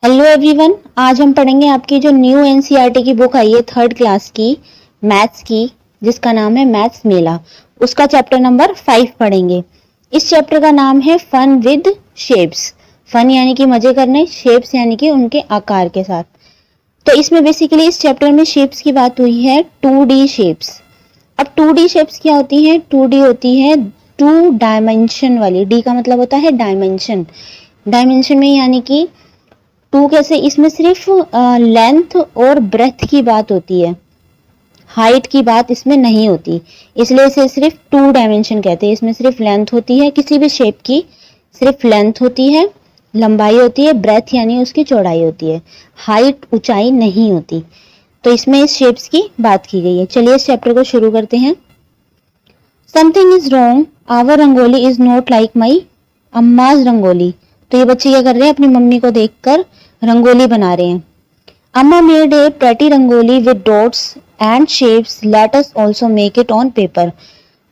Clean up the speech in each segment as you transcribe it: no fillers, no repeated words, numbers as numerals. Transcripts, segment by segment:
Hello everyone, आज हम पढ़ेंगे आपकी जो न्यू एनसीईआरटी की बुक आई है 3rd क्लास की मैथ्स की, जिसका नाम है मैथ्स मेला। उसका चैप्टर नंबर 5 पढ़ेंगे। इस चैप्टर का नाम है फन विद शेप्स। फन यानी कि मजे करने, शेप्स यानी कि उनके आकार के साथ। तो इसमें बेसिकली इस चैप्टर में शेप्स की बात हुई है 2D शेप्स। अब 2D शेप्स क्या होती हैं? 2D होती है 2 डायमेंशन वाली। डी का मतलब होता है डायमेंशन। डायमेंशन में यानी कि टू कैसे, इसमें सिर्फ लेंथ और ब्रेथ की बात होती है, हाइट की बात इसमें नहीं होती, इसलिए इसे सिर्फ 2 डायमेंशन कहते हैं। इसमें सिर्फ लेंथ होती है, किसी भी शेप की सिर्फ लेंथ होती है, लंबाई होती है, ब्रेथ यानी उसकी चौड़ाई होती है, हाइट ऊंचाई नहीं होती। तो इसमें इस शेप्स की बात की गई है। चलिए इस चैप्टर को शुरू करते हैं। Something is wrong, our rangoli is not like my amma's rangoli. तो ये बच्चे क्या कर रहे हैं? अपनी मम्मी को देखकर रंगोली बना रहे हैं। अम्मा made a pretty rangoli with dots and shapes, let us also make it on paper.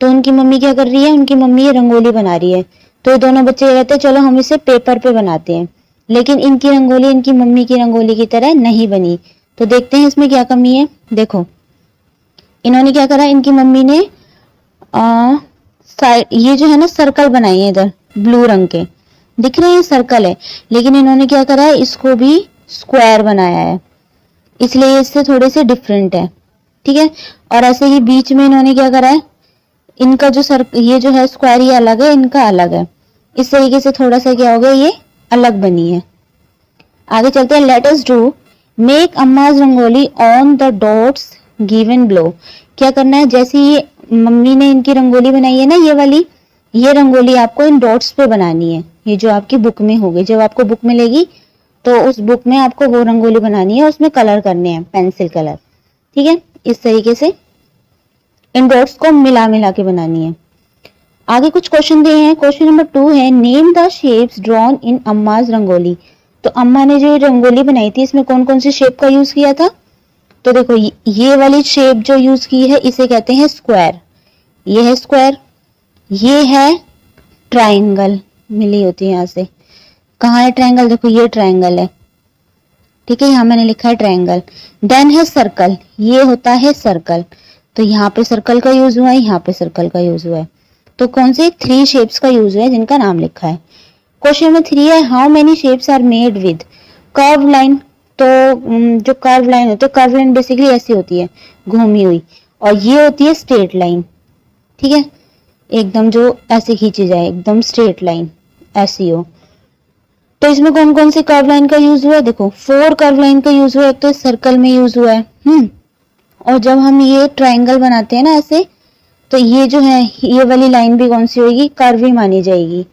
तो उनकी मम्मी क्या कर रही है? उनकी मम्मी ये रंगोली बना रही है। तो ये दोनों बच्चे कहते हैं चलो हम इसे पेपर पे बनाते हैं। लेकिन इनकी रंगोली इनकी मम्मी की रंगोली की तरह नहीं बनी। तो देखते हैं इसमें क्या कमी है। देखो इन्होंने क्या करा, इनकी मम्मी ने ये जो है ना सर्कल बनाए हैं, इधर ब्लू रंग के दिख रहे हैं सर्कल है, लेकिन इन्होंने क्या करा है, इसको भी स्क्वायर बनाया है, इसलिए इससे थोड़े से डिफरेंट है। ठीक है। और ऐसे ही बीच में इन्होंने क्या करा है, इनका जो ये जो है स्क्वायर ये अलग है, इनका अलग है। इस तरीके से थोड़ा सा क्या हो गया, ये अलग बनी है। आगे चलते हैं। Let us do make Amma's rangoli on the dots given below. क्या करना है, जैसे ये मम्मी ने इनकी रंगोली बनाई है ना, ये वाली, ये रंगोली आपको इन डॉट्स पे बनानी है। ये जो आपकी बुक में होगी, जब आपको बुक मिलेगी तो उस बुक में आपको वो रंगोली बनानी है, उसमें कलर करने हैं, पेंसिल कलर। ठीक है। इस तरीके से इन डॉट्स को मिला मिला के बनानी है। आगे कुछ क्वेश्चन दिए हैं। क्वेश्चन नंबर 2 है name the shapes drawn in Amma's rangoli. तो अम्मा ने जो ये रंगोली बनाई थी, इसमें कौन कौन सी शेप का यूज किया था? तो देखो ये वाली शेप जो यूज की है इसे कहते हैं स्क्वायर। ये है स्क्वायर, ये है ट्राइंगल, मिली होती है यहाँ से। कहाँ है ट्राइंगल? देखो ये ट्राइंगल है। ठीक है, यहाँ मैंने लिखा है ट्राइंगल। देन है सर्कल, ये होता है सर्कल। तो यहाँ पे सर्कल का यूज हुआ है, यहाँ पे सर्कल का यूज हुआ है। तो कौन से 3 शेप्स का यूज हुआ है जिनका नाम लिखा है। क्वेश्चन नंबर 3 है how many shapes are made with curve line. तो जो कर्व लाइन होती है, कर्व लाइन बेसिकली ऐसी होती है घूमी हुई, और ये होती है स्ट्रेट लाइन। ठीक है, एकदम जो ऐसे खींची जाए, एकदम स्ट्रेट लाइन ऐसी हो। तो इसमें कौन कौन सी कर्व लाइन का यूज हुआ है? देखो 4 कर्व लाइन का यूज हुआ है। एक तो सर्कल में यूज हुआ है। और जब हम ये ट्राइंगल बनाते हैं ना ऐसे, तो ये जो है ये वाली लाइन भी कौन सी होगी? कर्व ही मानी जाएगी,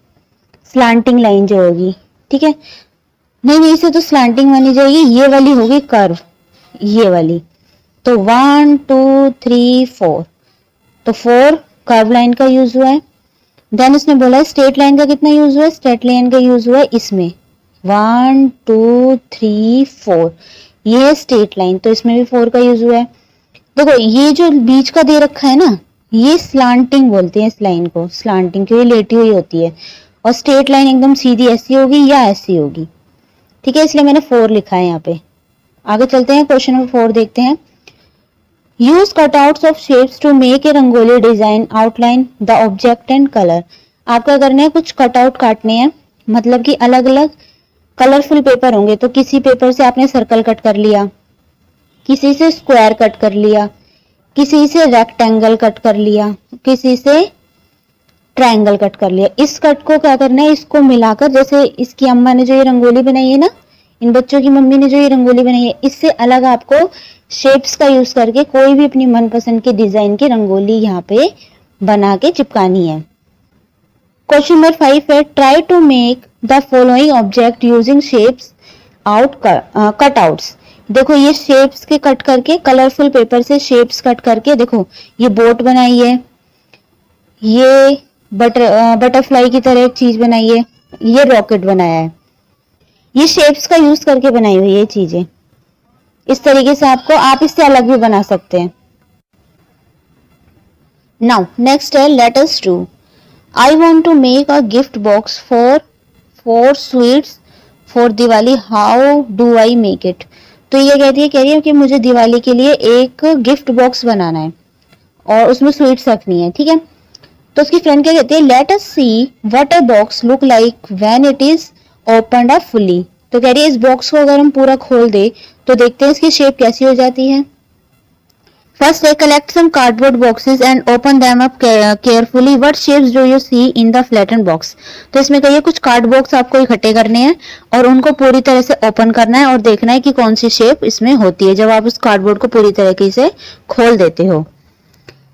स्लांटिंग लाइन जो होगी। ठीक है, नहीं इसे तो स्लांटिंग मानी जाएगी, ये वाली होगी कर्व, ये वाली। तो 1 2 3 4, तो 4 कर्व लाइन का यूज हुआ है। देन इसने बोला है स्ट्रेट लाइन का कितना यूज हुआ है? स्ट्रेट लाइन का यूज हुआ है इसमें 1 2 3 4, ये है स्ट्रेट लाइन, तो इसमें भी 4 का यूज हुआ है। देखो ये जो बीच का दे रखा है ना, ये स्लांटिंग बोलते हैं इस लाइन को, स्लांटिंग, क्योंकि लेटी हुई होती है। और स्ट्रेट लाइन एकदम सीधी ऐसी होगी या ऐसी होगी। ठीक है, इसलिए मैंने 4 लिखा है यहाँ पे। आगे चलते हैं, क्वेश्चन नंबर 4 देखते हैं। Use cutouts of shapes to make a rangoli design, outline the object and colour. आपका करना है कुछ कटआउट काटने हैं, मतलब कि अलग अलग कलरफुल पेपर होंगे। तो किसी पेपर से आपने सर्कल कट कर लिया, किसी से स्क्वायर कट कर लिया, किसी से रेक्टेंगल कट कर लिया, किसी से ट्रायंगल कट कर लिया। इस कट को क्या करना है, इसको मिलाकर, जैसे इसकी अम्मा ने जो ये रंगोली बनाई है ना, इन बच्चों की मम्मी ने जो ये रंगोली बनाई है, इससे अलग आपको शेप्स का यूज करके कोई भी अपनी मनपसंद की डिजाइन की रंगोली यहाँ पे बना के चिपकानी है। क्वेश्चन नंबर 5 है try to make the following object using shapes out cutouts. देखो ये शेप्स के कट करके, कलरफुल पेपर से शेप्स कट करके, देखो ये बोट बनाई है, ये बटरफ्लाई की तरह एक चीज बनाई है, ये रॉकेट बनाया है। ये शेप्स का यूज करके बनाई हुई ये चीजें। इस तरीके से आप इससे अलग भी बना सकते हैं। नाउ नेक्स्ट है let us do. I want to make a gift box for 4 sweets for Diwali how do I make it. तो ये कह रही है कि मुझे दिवाली के लिए एक गिफ्ट बॉक्स बनाना है और उसमें स्वीट्स रखनी है, ठीक है। तो उसकी फ्रेंड क्या कहती है, let us see what a box look like when it is opened up fully. तो कह रही है इस बॉक्स को अगर हम पूरा खोल दे तो देखते हैं इसकी शेप कैसी हो जाती है। First, I collect some cardboard boxes and open them up carefully. What shapes do you see in the flattened box? तो इसमें कहिए कुछ कार्ड बॉक्स आपको इकट्ठे करने हैं और उनको पूरी तरह से ओपन करना है और देखना है कि कौन सी शेप इसमें होती है जब आप उस कार्डबोर्ड को पूरी तरीके से खोल देते हो।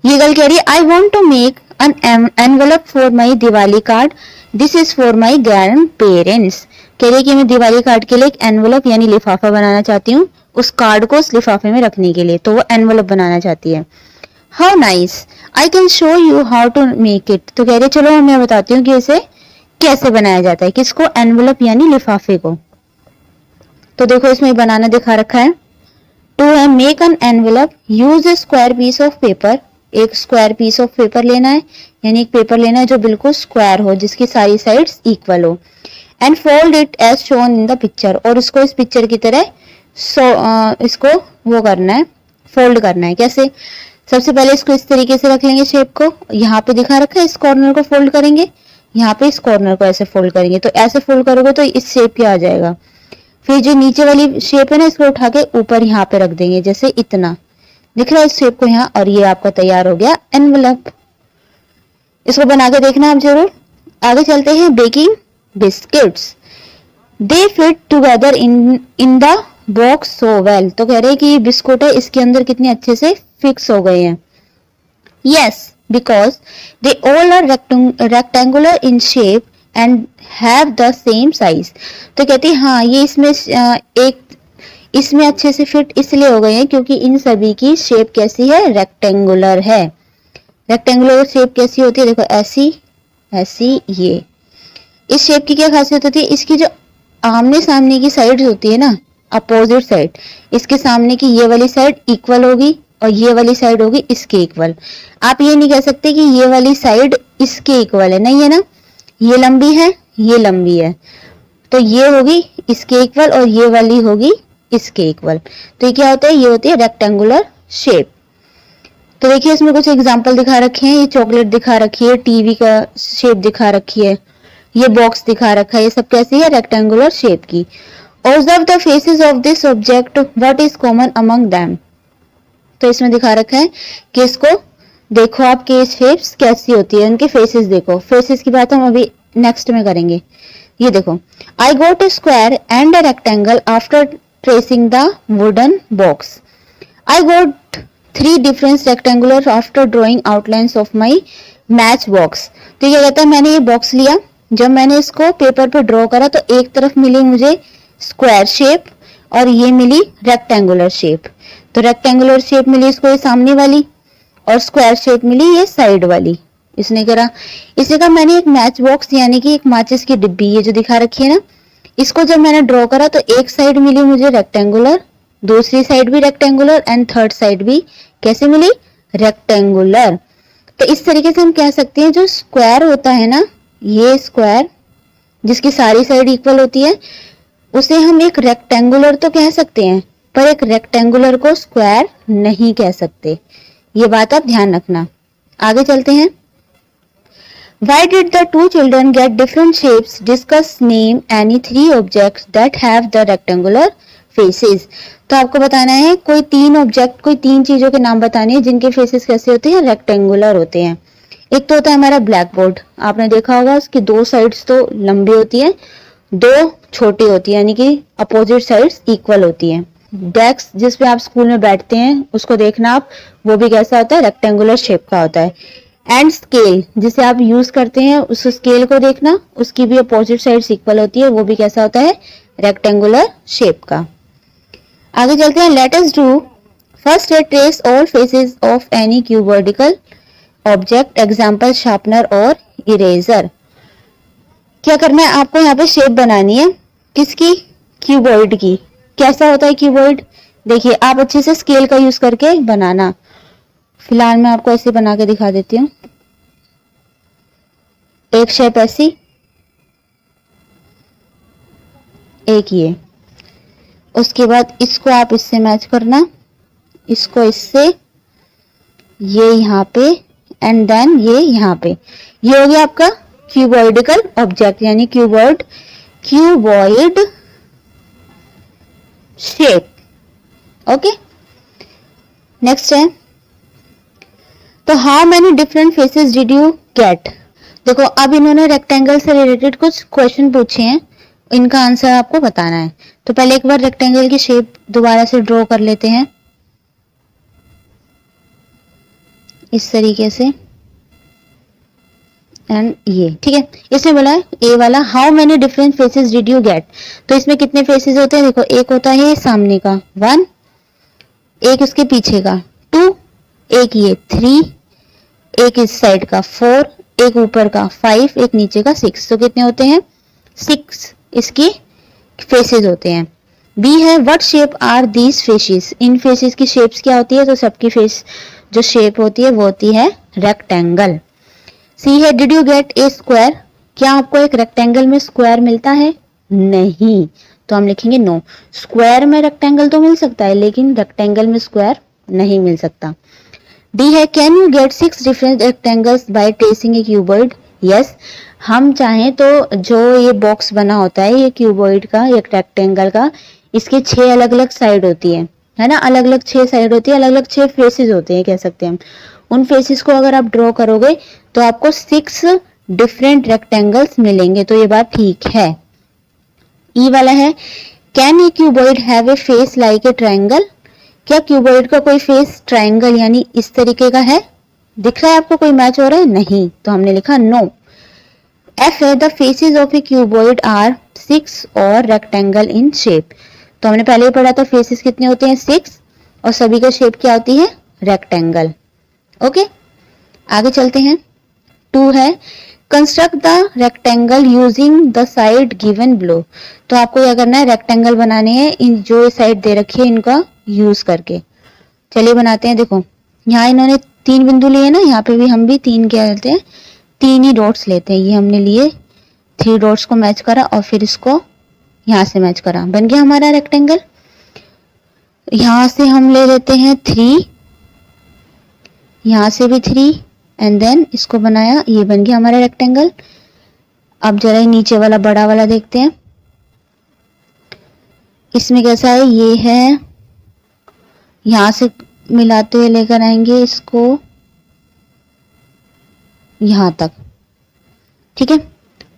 ये गर्ल कह रही है I want to make an envelope for my Diwali card, this is for my grandparents. कह रही है कि मैं दिवाली कार्ड के लिए एक एनवेलप यानी लिफाफा बनाना चाहती हूँ उस कार्ड को उस लिफाफे में रखने के लिए, तो वो एनवेलप बनाना चाहती है। How nice, I can show you how to make it. तो कह रही है चलो मैं बताती हूँ कि इसे कैसे बनाया जाता है, किसको, एनवेलप यानी लिफाफे को। तो देखो इसमें बनाना दिखा रखा है। To make an envelope use a square piece of paper. एक स्क्वायर पीस ऑफ पेपर लेना है यानी एक पेपर लेना है जो बिल्कुल स्क्वायर हो, जिसकी सारी साइड्स इक्वल हो। And fold it as shown in the picture, और इसको इस पिक्चर की तरह इसको वो करना है, फोल्ड करना है। कैसे, सबसे पहले इसको इस तरीके से रख लेंगे शेप को, यहाँ पे दिखा रखा है इस कॉर्नर को फोल्ड करेंगे, यहाँ पे इस कॉर्नर को ऐसे फोल्ड करेंगे। तो ऐसे फोल्ड करोगे तो इस शेप के आ जाएगा। फिर जो नीचे वाली शेप है ना इसको उठा के ऊपर यहाँ पे रख देंगे, जैसे इतना दिख रहा है इस शेप को यहाँ, और ये आपका तैयार हो गया एनवेलप। इसको बना के देखना आप जरूर। आगे चलते हैं, baking biscuits. They fit together in the box so well. तो कह रहे हैं कि ये बिस्कुट है इसके अंदर कितने अच्छे से फिक्स हो गए हैं। Yes, because they all are rectangular in shape and have the same size. तो कहती है हाँ ये इसमें अच्छे से फिट इसलिए हो गए हैं क्योंकि इन सभी की शेप कैसी है, रेक्टेंगुलर है। रेक्टेंगुलर शेप कैसी होती है, देखो ऐसी ऐसी। ये इस शेप की क्या खासियत होती है, इसकी जो आमने सामने की साइड होती है ना, अपोजिट साइड, इसके सामने की ये वाली साइड इक्वल होगी और ये वाली साइड होगी इसके इक्वल। आप ये नहीं कह सकते कि ये वाली साइड इसके इक्वल है, नहीं है ना, ये लंबी है ये लंबी है, तो ये होगी इसके इक्वल और ये वाली होगी इसके इक्वल। तो ये क्या होता है, ये होती है रेक्टेंगुलर शेप। तो देखिए इसमें कुछ एग्जांपल दिखा रखे हैं, ये चॉकलेट दिखा रखी है, टीवी का शेप दिखा रखी है, ये बॉक्स दिखा रखा है, ये सब कैसी है, रेक्टेंगुलर शेप की। Observe the faces of this object, what is common among them. तो इसमें दिखा रखा है कि इसको देखो आपके शेप्स कैसी होती है, उनके फेसेस देखो। फेसेस की बात हम अभी नेक्स्ट में करेंगे। ये देखो, I got a square and a rectangle after tracing the wooden box. I got 3 different rectangular after drawing outlines of my match box. तो ये कहता है मैंने ये बॉक्स लिया, जब मैंने इसको पेपर पे ड्रॉ करा तो एक तरफ मिली मुझे स्क्वायर शेप और ये मिली रेक्टेंगुलर शेप। तो रेक्टेंगुलर शेप मिली इसको ये सामने वाली और स्क्वायर शेप मिली ये साइड वाली। इसने करा, इसे कहा मैंने एक मैच बॉक्स यानी कि एक माचिस की डिब्बी ये जो दिखा रखी है ना, इसको जब मैंने ड्रॉ करा तो एक साइड मिली मुझे रेक्टेंगुलर, दूसरी साइड भी रेक्टेंगुलर एंड थर्ड साइड भी कैसे मिली, रेक्टेंगुलर। तो इस तरीके से हम कह सकते हैं जो स्क्वायर होता है ना, ये स्क्वायर जिसकी सारी साइड इक्वल होती है उसे हम एक रेक्टेंगुलर तो कह सकते हैं, पर एक रेक्टेंगुलर को स्क्वायर नहीं कह सकते। ये बात आप ध्यान रखना। आगे चलते हैं। Why did the two children get different shapes? Discuss name any 3 objects that have the rectangular faces. तो आपको बताना है कोई 3 ऑब्जेक्ट, कोई 3 चीजों के नाम बताने हैं जिनके फेसेस कैसे होते हैं, रेक्टेंगुलर होते हैं। एक तो होता है हमारा ब्लैक बोर्ड, आपने देखा होगा उसकी 2 साइड्स तो लंबी होती है, 2 छोटी होती है यानी कि अपोजिट साइड्स इक्वल होती हैं। डेस्क जिस पे आप स्कूल में बैठते हैं उसको देखना आप, वो भी कैसा होता है, रेक्टेंगुलर शेप का होता है। एंड स्केल जिसे आप यूज करते हैं उस स्केल को देखना, उसकी भी अपोजिट साइड्स इक्वल होती है, वो भी कैसा होता है, रेक्टेंगुलर शेप का। आगे चलते हैं, let us do first trace all faces of any cuboidical object, example sharpener और इरेजर। क्या करना है आपको, यहाँ पे शेप बनानी है किसकी, क्यूबॉइड की। कैसा होता है क्यूबॉइड, देखिए आप अच्छे से स्केल का यूज करके बनाना। फिलहाल मैं आपको ऐसे बना के दिखा देती हूँ। एक शेप ऐसी, एक ये। उसके बाद इसको आप इससे मैच करना, इसको इससे, ये यहाँ पे एंड देन ये यहाँ पे। ये हो गया आपका क्यूबॉइडिकल ऑब्जेक्ट यानी क्यूबॉइड शेप। ओके, नेक्स्ट है, तो how many different phases did you gate. देखो अब इन्होंने रेक्टेंगल से रिलेटेड कुछ क्वेश्चन पूछे हैं, इनका आंसर आपको बताना है। तो पहले एक बार रेक्टेंगल की शेप दोबारा से ड्रॉ कर लेते हैं इस तरीके से, एंड ये ठीक है। इसमें बोला है ए वाला, how many different phases did you gate. तो इसमें कितने फेसेस होते हैं, देखो एक होता है सामने का 1, एक इसके पीछे का 2, एक ये 3, एक इस साइड का 4, एक ऊपर का 5, एक नीचे का 6। तो कितने होते हैं 6 इसकी फेसेस होते हैं। बी है, what shape are these faces. इन फेसेस की शेप्स क्या होती है, तो सबकी फेस जो शेप होती है वो होती है रेक्टेंगल। सी है, did you gate A square. क्या आपको एक रेक्टेंगल में स्क्वायर मिलता है, नहीं, तो हम लिखेंगे नो। स्क्वायर में रेक्टेंगल तो मिल सकता है लेकिन रेक्टेंगल में स्क्वायर नहीं मिल सकता। डी है, can you get 6 different rectangles by tracing a cuboid. Yes, हम चाहें तो जो ये बॉक्स बना होता है ये क्यूबॉइड का, एक रेक्टेंगल का, इसके 6 अलग अलग साइड होती है ना, अलग अलग 6 साइड होती है, अलग अलग 6 फेसेस होते हैं कह सकते हैं हम। उन फेसेस को अगर आप ड्रॉ करोगे तो आपको 6 डिफरेंट रेक्टेंगल्स मिलेंगे, तो ये बात ठीक है। ई वाला है, can a cuboid have a face like a triangle. क्या क्यूबॉइड का कोई फेस ट्रायंगल यानी इस तरीके का है, दिख रहा है आपको, कोई मैच हो रहा है, नहीं, तो हमने लिखा नो। एफ है, the faces of a cuboid are 6 और रेक्टेंगल इन शेप। तो हमने पहले ही पढ़ा था फेसेस कितने होते हैं 6 और सभी का शेप क्या होती है रेक्टेंगल। ओके, आगे चलते हैं। 2 है, construct the rectangle using the side given below. तो आपको क्या करना है, रेक्टेंगल बनाने हैं इन जो साइड दे रखी है इनका यूज करके। चलिए बनाते हैं। देखो यहाँ इन्होंने 3 बिंदु लिए ना, यहाँ पे भी हम भी 3 क्या लेते हैं, 3 ही डॉट्स लेते हैं। ये हमने लिए 3 डॉट्स को मैच करा और फिर इसको यहाँ से मैच करा, बन गया हमारा रेक्टेंगल। यहाँ से हम ले लेते हैं 3, यहाँ से भी 3 एंड देन इसको बनाया, ये बन गया हमारा रेक्टेंगल। अब जरा नीचे वाला बड़ा वाला देखते हैं, इसमें कैसा है, ये है, यहाँ से मिलाते हुए लेकर आएंगे इसको यहाँ तक, ठीक है।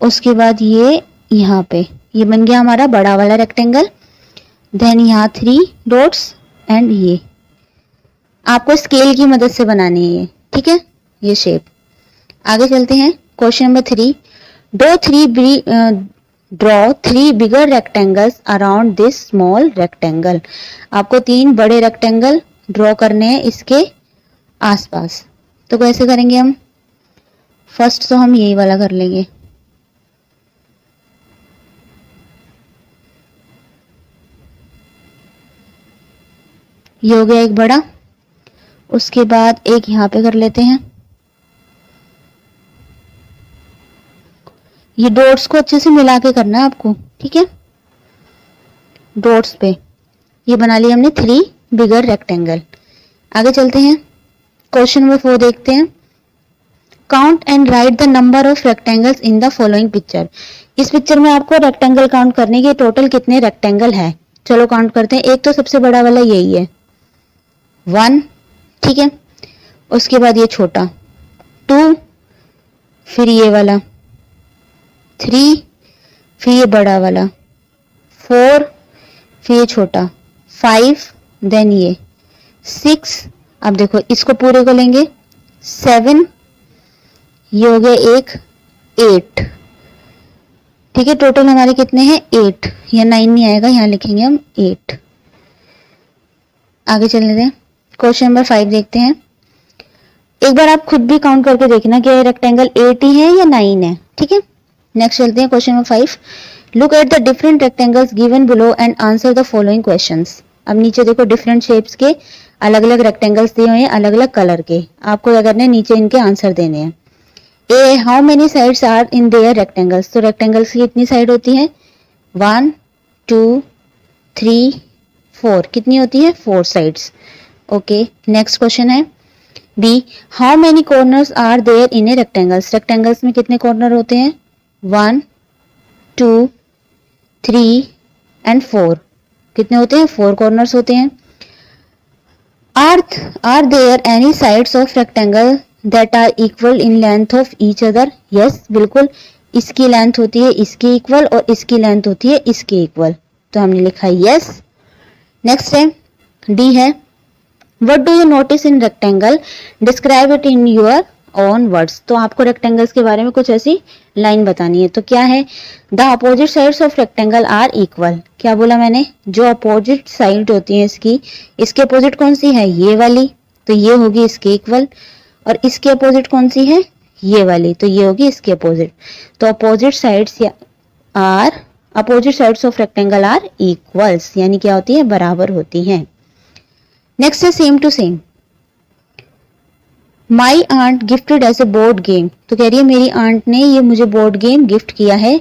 उसके बाद ये यहाँ पे ये बन गया हमारा बड़ा वाला रेक्टेंगल। देन यहाँ 3 डॉट्स एंड ये आपको स्केल की मदद से बनानी है ये, ठीक है, ये शेप। आगे चलते हैं। Question number 3, draw 3 bigger rectangles around this small rectangle. आपको 3 बड़े रेक्टेंगल ड्रॉ करने हैं इसके आसपास। तो कैसे करेंगे हम, फर्स्ट तो हम यही वाला कर लेंगे। ये हो गया एक बड़ा, उसके बाद एक यहाँ पे कर लेते हैं। ये डॉट्स को अच्छे से मिला के करना है आपको, ठीक है। डॉट्स पे ये बना लिया हमने 3 बिगर रेक्टेंगल। आगे चलते हैं। क्वेश्चन नंबर 4 देखते हैं। Count and right the number of rectangles in the following picture. इस पिक्चर में आपको रेक्टेंगल काउंट करने के टोटल कितने रेक्टेंगल है। चलो काउंट करते हैं। एक तो सबसे बड़ा वाला यही है 1, ठीक है। उसके बाद ये छोटा 2, फिर ये वाला 3, फिर ये बड़ा वाला 4, फिर ये छोटा 5, देन ये 6। अब देखो इसको पूरे को लेंगे 7, ये हो गया एक 8, ठीक है। टोटल हमारे कितने हैं 8, या 9 नहीं आएगा, यहाँ लिखेंगे हम 8। आगे चलने दें। क्वेश्चन नंबर 5 देखते हैं। एक बार आप खुद भी काउंट करके देखना कि रेक्टेंगल 8 ही है या 9 है, ठीक है। नेक्स्ट चलते हैं। Question number 5, look at the different rectangles given below and answer the following questions. अब नीचे देखो डिफरेंट शेप्स के अलग अलग रेक्टेंगल्स दिए हुए हैं अलग अलग कलर के, आपको क्या करना है नीचे इनके आंसर देने हैं। A, how many sides are in their rectangles. तो रेक्टेंगल्स की कितनी साइड होती है 1 2 3 4, कितनी होती है 4 साइड्स। ओके, नेक्स्ट क्वेश्चन है B, how many corners are there in a rectangles, rectangles में कितने कॉर्नर होते हैं 1 2 3 एंड 4, कितने होते हैं 4 कॉर्नर्स होते हैं। Are there any sides of rectangle that are equal in length of each other, yes बिल्कुल, इसकी लेंथ होती है इसके इक्वल और इसकी लेंथ होती है इसके इक्वल, तो हमने लिखा यस। नेक्स्ट है डी है, what do you notice in rectangle, describe it in your own words, तो आपको रेक्टेंगल्स के बारे में कुछ ऐसी लाइन बतानी है, तो क्या है, the opposite sides of rectangle are equal, क्या बोला मैंने, जो अपोजिट साइड होती है इसकी, इसके अपोजिट कौन सी है ये वाली, तो ये होगी इसके इक्वल, और इसके अपोजिट कौन सी है ये वाली, तो ये होगी इसके अपोजिट, तो opposite sides of rectangle are equals, यानी क्या होती है बराबर होती हैं। नेक्स्ट है same to same, my aunt gifted as a board game, तो कह रही है मेरी आंट ने ये मुझे बोर्ड गेम गिफ्ट किया है।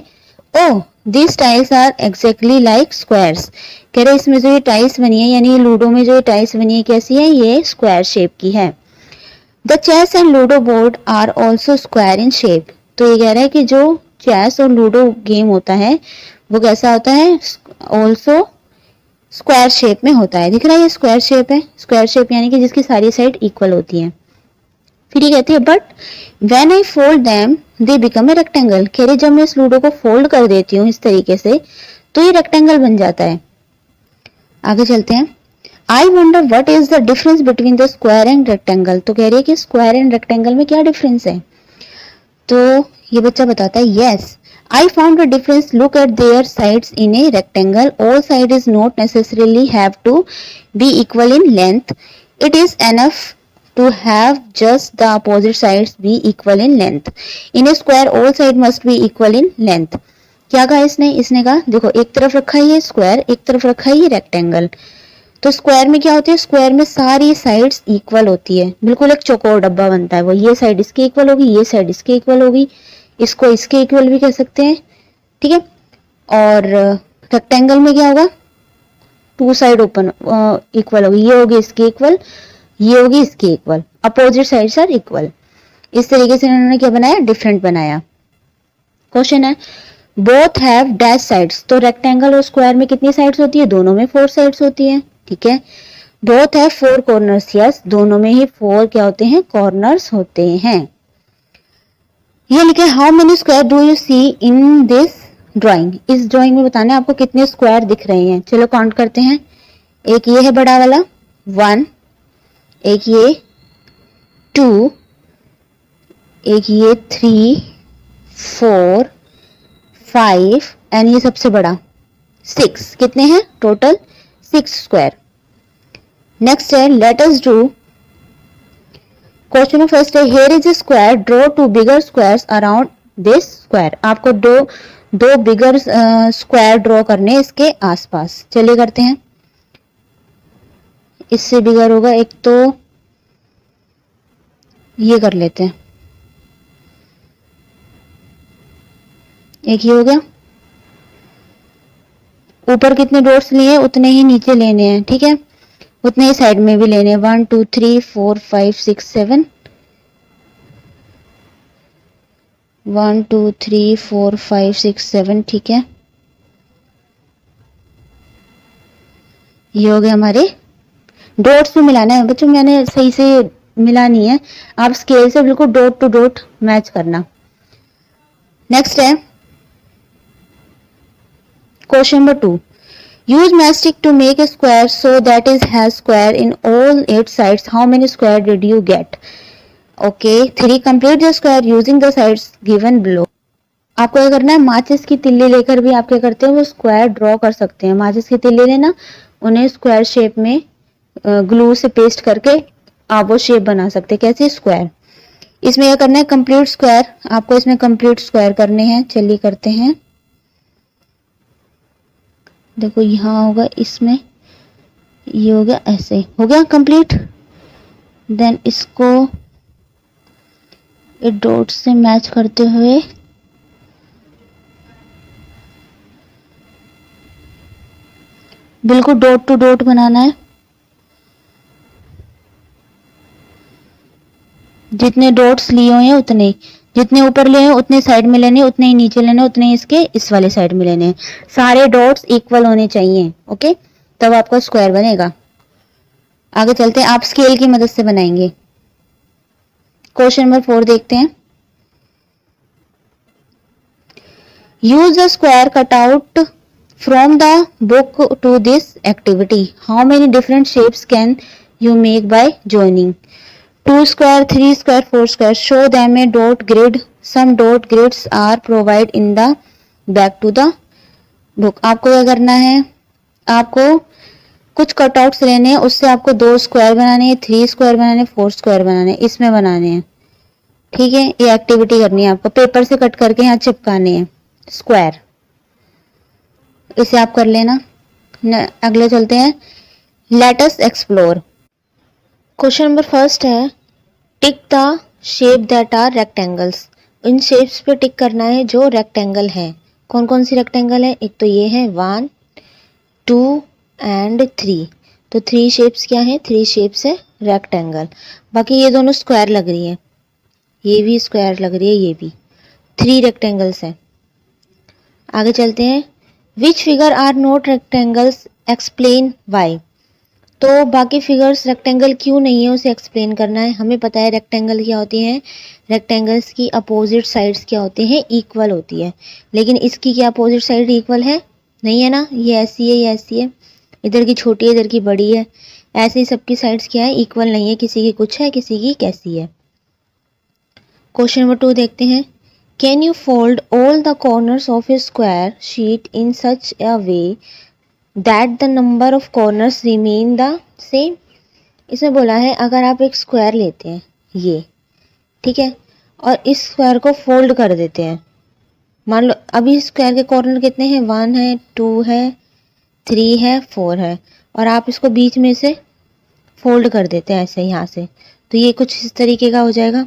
Oh this tiles are exactly like squares, कह रहे इसमें जो ये टाइल्स बनी है यानी ये लूडो में जो ये टाइल्स बनी है कैसी है, ये स्क्वायर शेप की है। The chess and ludo board are also square in shape, तो ये कह रहा है कि जो चेस और लूडो गेम होता है वो कैसा होता है, ऑल्सो स्क्वायर शेप में होता है, दिख रहा है ये स्क्वायर शेप है, स्क्वायर शेप यानी कि जिसकी सारी साइड इक्वल होती है। फिर ये कहती है but when I fold them they become a rectangle, कह रही जब मैं इस लूडो को फोल्ड कर देती हूँ इस तरीके से तो ये रेक्टेंगल बन जाता है। आगे चलते हैं, I wonder what is the difference between the square and rectangle, तो कह रही है कि स्क्वायर एंड रेक्टेंगल में क्या डिफरेंस है, तो ये बच्चा बताता है yes I found a difference. Look at their sides in a rectangle. All sides is not necessarily have to be equal in length. It is enough to have just the opposite sides be equal in length. In a square, all sides must be equal in length. क्या कहा इसने कहा देखो एक तरफ रखा है ये स्क्वायर, एक तरफ रखा है ये रेक्टेंगल, तो स्क्वायर में क्या होती है, स्क्वायर में सारी साइड्स इक्वल होती है, बिल्कुल एक चौकोर डब्बा बनता है वो, ये साइड इसके इक्वल होगी, ये साइड इसके इक्वल होगी, इसको इसके इक्वल भी कह सकते हैं, ठीक है। और रेक्टेंगल में क्या होगा, टू साइड ओपन इक्वल होगी, ये होगी इसके इक्वल, ये होगी इसके equal, opposite sides are equal. इस तरीके से इन्होंने क्या बनाया, डिफरेंट बनाया। क्वेश्चन है बोथ हैव डैश साइड्स, तो रेक्टेंगल और स्क्वायर में कितनी साइड्स होती है, दोनों में 4 साइड्स होती है, ठीक है। बोथ हैव 4 कॉर्नर्स, यस दोनों में ही 4 क्या होते हैं, कॉर्नर्स होते हैं। ये लिखे how many square do you see in this drawing, इस ड्राइंग में बताना है आपको कितने स्क्वायर दिख रहे हैं, चलो काउंट करते हैं। एक ये है बड़ा वाला 1, एक ये 2, एक ये 3 4 5 एंड ये सबसे बड़ा 6, कितने हैं टोटल 6 स्क्वायर। नेक्स्ट है let us do, question first है here is a square, draw 2 bigger squares around this square, आपको दो बिगर स्क्वायर ड्रॉ करने इसके आसपास, चलिए करते हैं। इससे बिगर होगा एक, तो ये कर लेते हैं, एक ये हो गया, ऊपर कितने डॉट्स लिए उतने ही नीचे लेने हैं, ठीक है, उतने ही साइड में भी लेने हैं, 1 2 3 4 5 6 7, 1 2 3 4 5 6 7, ठीक है, ये हो गए हमारे डॉट्स में मिलाना है बच्चों, मैंने सही से मिला नहीं है, आप स्केल से बिल्कुल डॉट टू डॉट मैच करना। नेक्स्ट है question number 2, use matchstick to make a square so that it has square in all 8 sides, how many square did you get, okay 3 complete the square using the sides given below। आपको क्या करना है, माचिस की तिल्ली लेकर भी आप क्या करते हैं वो स्क्वायर ड्रॉ कर सकते हैं, माचिस की तिल्ली लेना, उन्हें स्क्वायर शेप में ग्लू से पेस्ट करके आप वो शेप बना सकते हैं, कैसे स्क्वायर। इसमें क्या करना है, कंप्लीट स्क्वायर, आपको इसमें कंप्लीट स्क्वायर करने हैं, चलिए करते हैं। देखो यहाँ होगा, इसमें ये हो गया, ऐसे हो गया कंप्लीट। देन इसको डॉट से मैच करते हुए बिल्कुल डॉट टू डॉट बनाना है। जितने डॉट्स लिए हुए हैं उतने, जितने ऊपर लिए हैं उतने साइड में लेने, उतने ही नीचे लेने, उतने ही इसके इस वाले साइड में लेने। सारे डॉट्स इक्वल होने चाहिए, ओके, तब आपका स्क्वायर बनेगा। आगे चलते हैं, आप स्केल की मदद से बनाएंगे। क्वेश्चन नंबर 4 देखते हैं। Use the square cut out from the book to this activity. How many different shapes can you make by joining? 2 square, 3 square, 4 square. Show them a dot grid. Some dot grids are provided in the back to the book. आपको क्या करना है, आपको कुछ cutouts लेने हैं, उससे आपको 2 स्क्वायर बनाने हैं, 3 स्क्वायर बनाने हैं, 4 स्क्वायर बनाने हैं, इसमें बनाने हैं। ठीक है, ये एक्टिविटी करनी है आपको, पेपर से कट करके यहाँ चिपकाने हैं स्क्वायर। इसे आप कर लेना। अगले चलते हैं, let us explore. Question number first है, tick the shape that are rectangles. इन शेप्स पे टिक करना है जो रेक्टेंगल है। कौन कौन सी रेक्टेंगल है? एक तो ये है 1, 2 एंड 3। तो 3 शेप्स क्या है? 3 शेप्स है रेक्टेंगल। बाकी ये दोनों स्क्वायर लग रही है, ये भी स्क्वायर लग रही है, ये भी 3 रेक्टेंगल्स है। आगे चलते हैं, which figure are not rectangles, explain why. तो बाकी फिगर्स रेक्टेंगल क्यों नहीं है उसे एक्सप्लेन करना है। हमें पता है रेक्टेंगल क्या होती हैं, रेक्टेंगल्स की अपोजिट साइड्स क्या होती हैं? इक्वल होती है। लेकिन इसकी क्या अपोजिट साइड इक्वल है? नहीं है ना, ये ऐसी है, ये ऐसी है, इधर की छोटी है, इधर की बड़ी है। ऐसे ही सबकी साइड्स क्या है? इक्वल नहीं है, किसी की कुछ है, किसी की कैसी है। क्वेश्चन नंबर 2 देखते हैं, can you fold all the corners of a square sheet in such a way that the number of corners remain the same. इसमें बोला है अगर आप एक स्क्वायर लेते हैं ये, ठीक है, और इस स्क्वायर को फोल्ड कर देते हैं। मान लो अभी स्क्वायर के कॉर्नर कितने हैं? 1 है, 2 है, 3 है, 4 है, और आप इसको बीच में से फोल्ड कर देते हैं ऐसे यहाँ से, तो ये कुछ इस तरीके का हो जाएगा।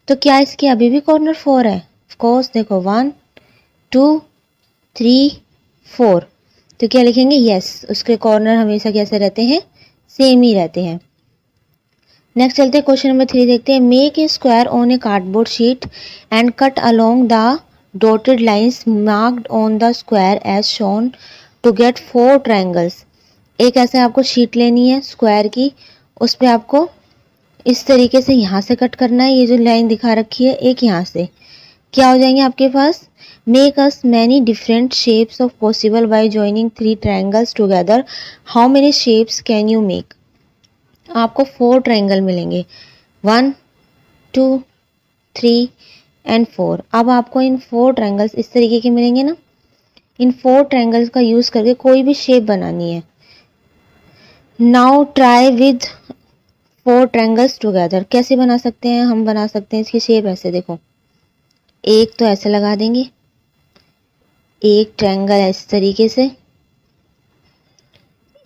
तो क्या इसके अभी भी कॉर्नर 4 है? ऑफकोर्स, देखो 1, 2, 3, 4। तो क्या लिखेंगे? यस, उसके कॉर्नर हमेशा कैसे रहते हैं? सेम ही रहते हैं। नेक्स्ट चलते हैं, क्वेश्चन नंबर 3 देखते हैं, make a square on a cardboard sheet and cut along the dotted lines marked on the square as shown to get 4 triangles. एक ऐसे आपको शीट लेनी है स्क्वायर की, उस पर आपको इस तरीके से यहाँ से कट करना है, ये जो लाइन दिखा रखी है, एक यहाँ से, क्या हो जाएंगे आपके पास? Make as many different shapes of possible by joining 3 triangles together. How many shapes can you make? आपको 4 ट्रायंगल मिलेंगे, 1, 2, 3 एंड 4। अब आपको इन 4 ट्रायंगल्स इस तरीके के मिलेंगे ना, इन 4 ट्रायंगल्स का यूज करके कोई भी शेप बनानी है। Now try with 4 triangles together. कैसे बना सकते हैं? हम बना सकते हैं इसकी शेप ऐसे, देखो, एक तो ऐसे लगा देंगे, एक ट्रायंगल इस तरीके से,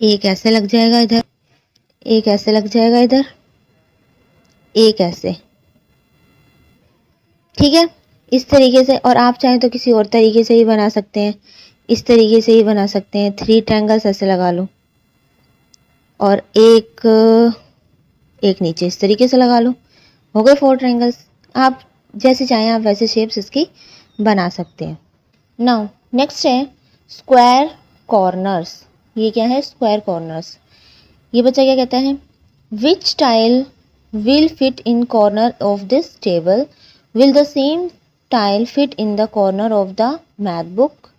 एक ऐसे लग जाएगा इधर, एक ऐसे लग जाएगा इधर, एक ऐसे, ठीक है, इस तरीके से। और आप चाहें तो किसी और तरीके से ही बना सकते हैं, इस तरीके से ही बना सकते हैं। 3 ट्रायंगल्स ऐसे लगा लो और एक नीचे इस तरीके से लगा लो, हो गए 4 ट्रायंगल्स। आप जैसे चाहें आप वैसे शेप्स इसकी बना सकते हैं। नाउ नेक्स्ट है स्क्वायर कॉर्नर्स। ये क्या है? Square corners. ये बच्चा क्या कहता है? Which tile will fit in corner of this table, will the same tile fit in the corner of the math book.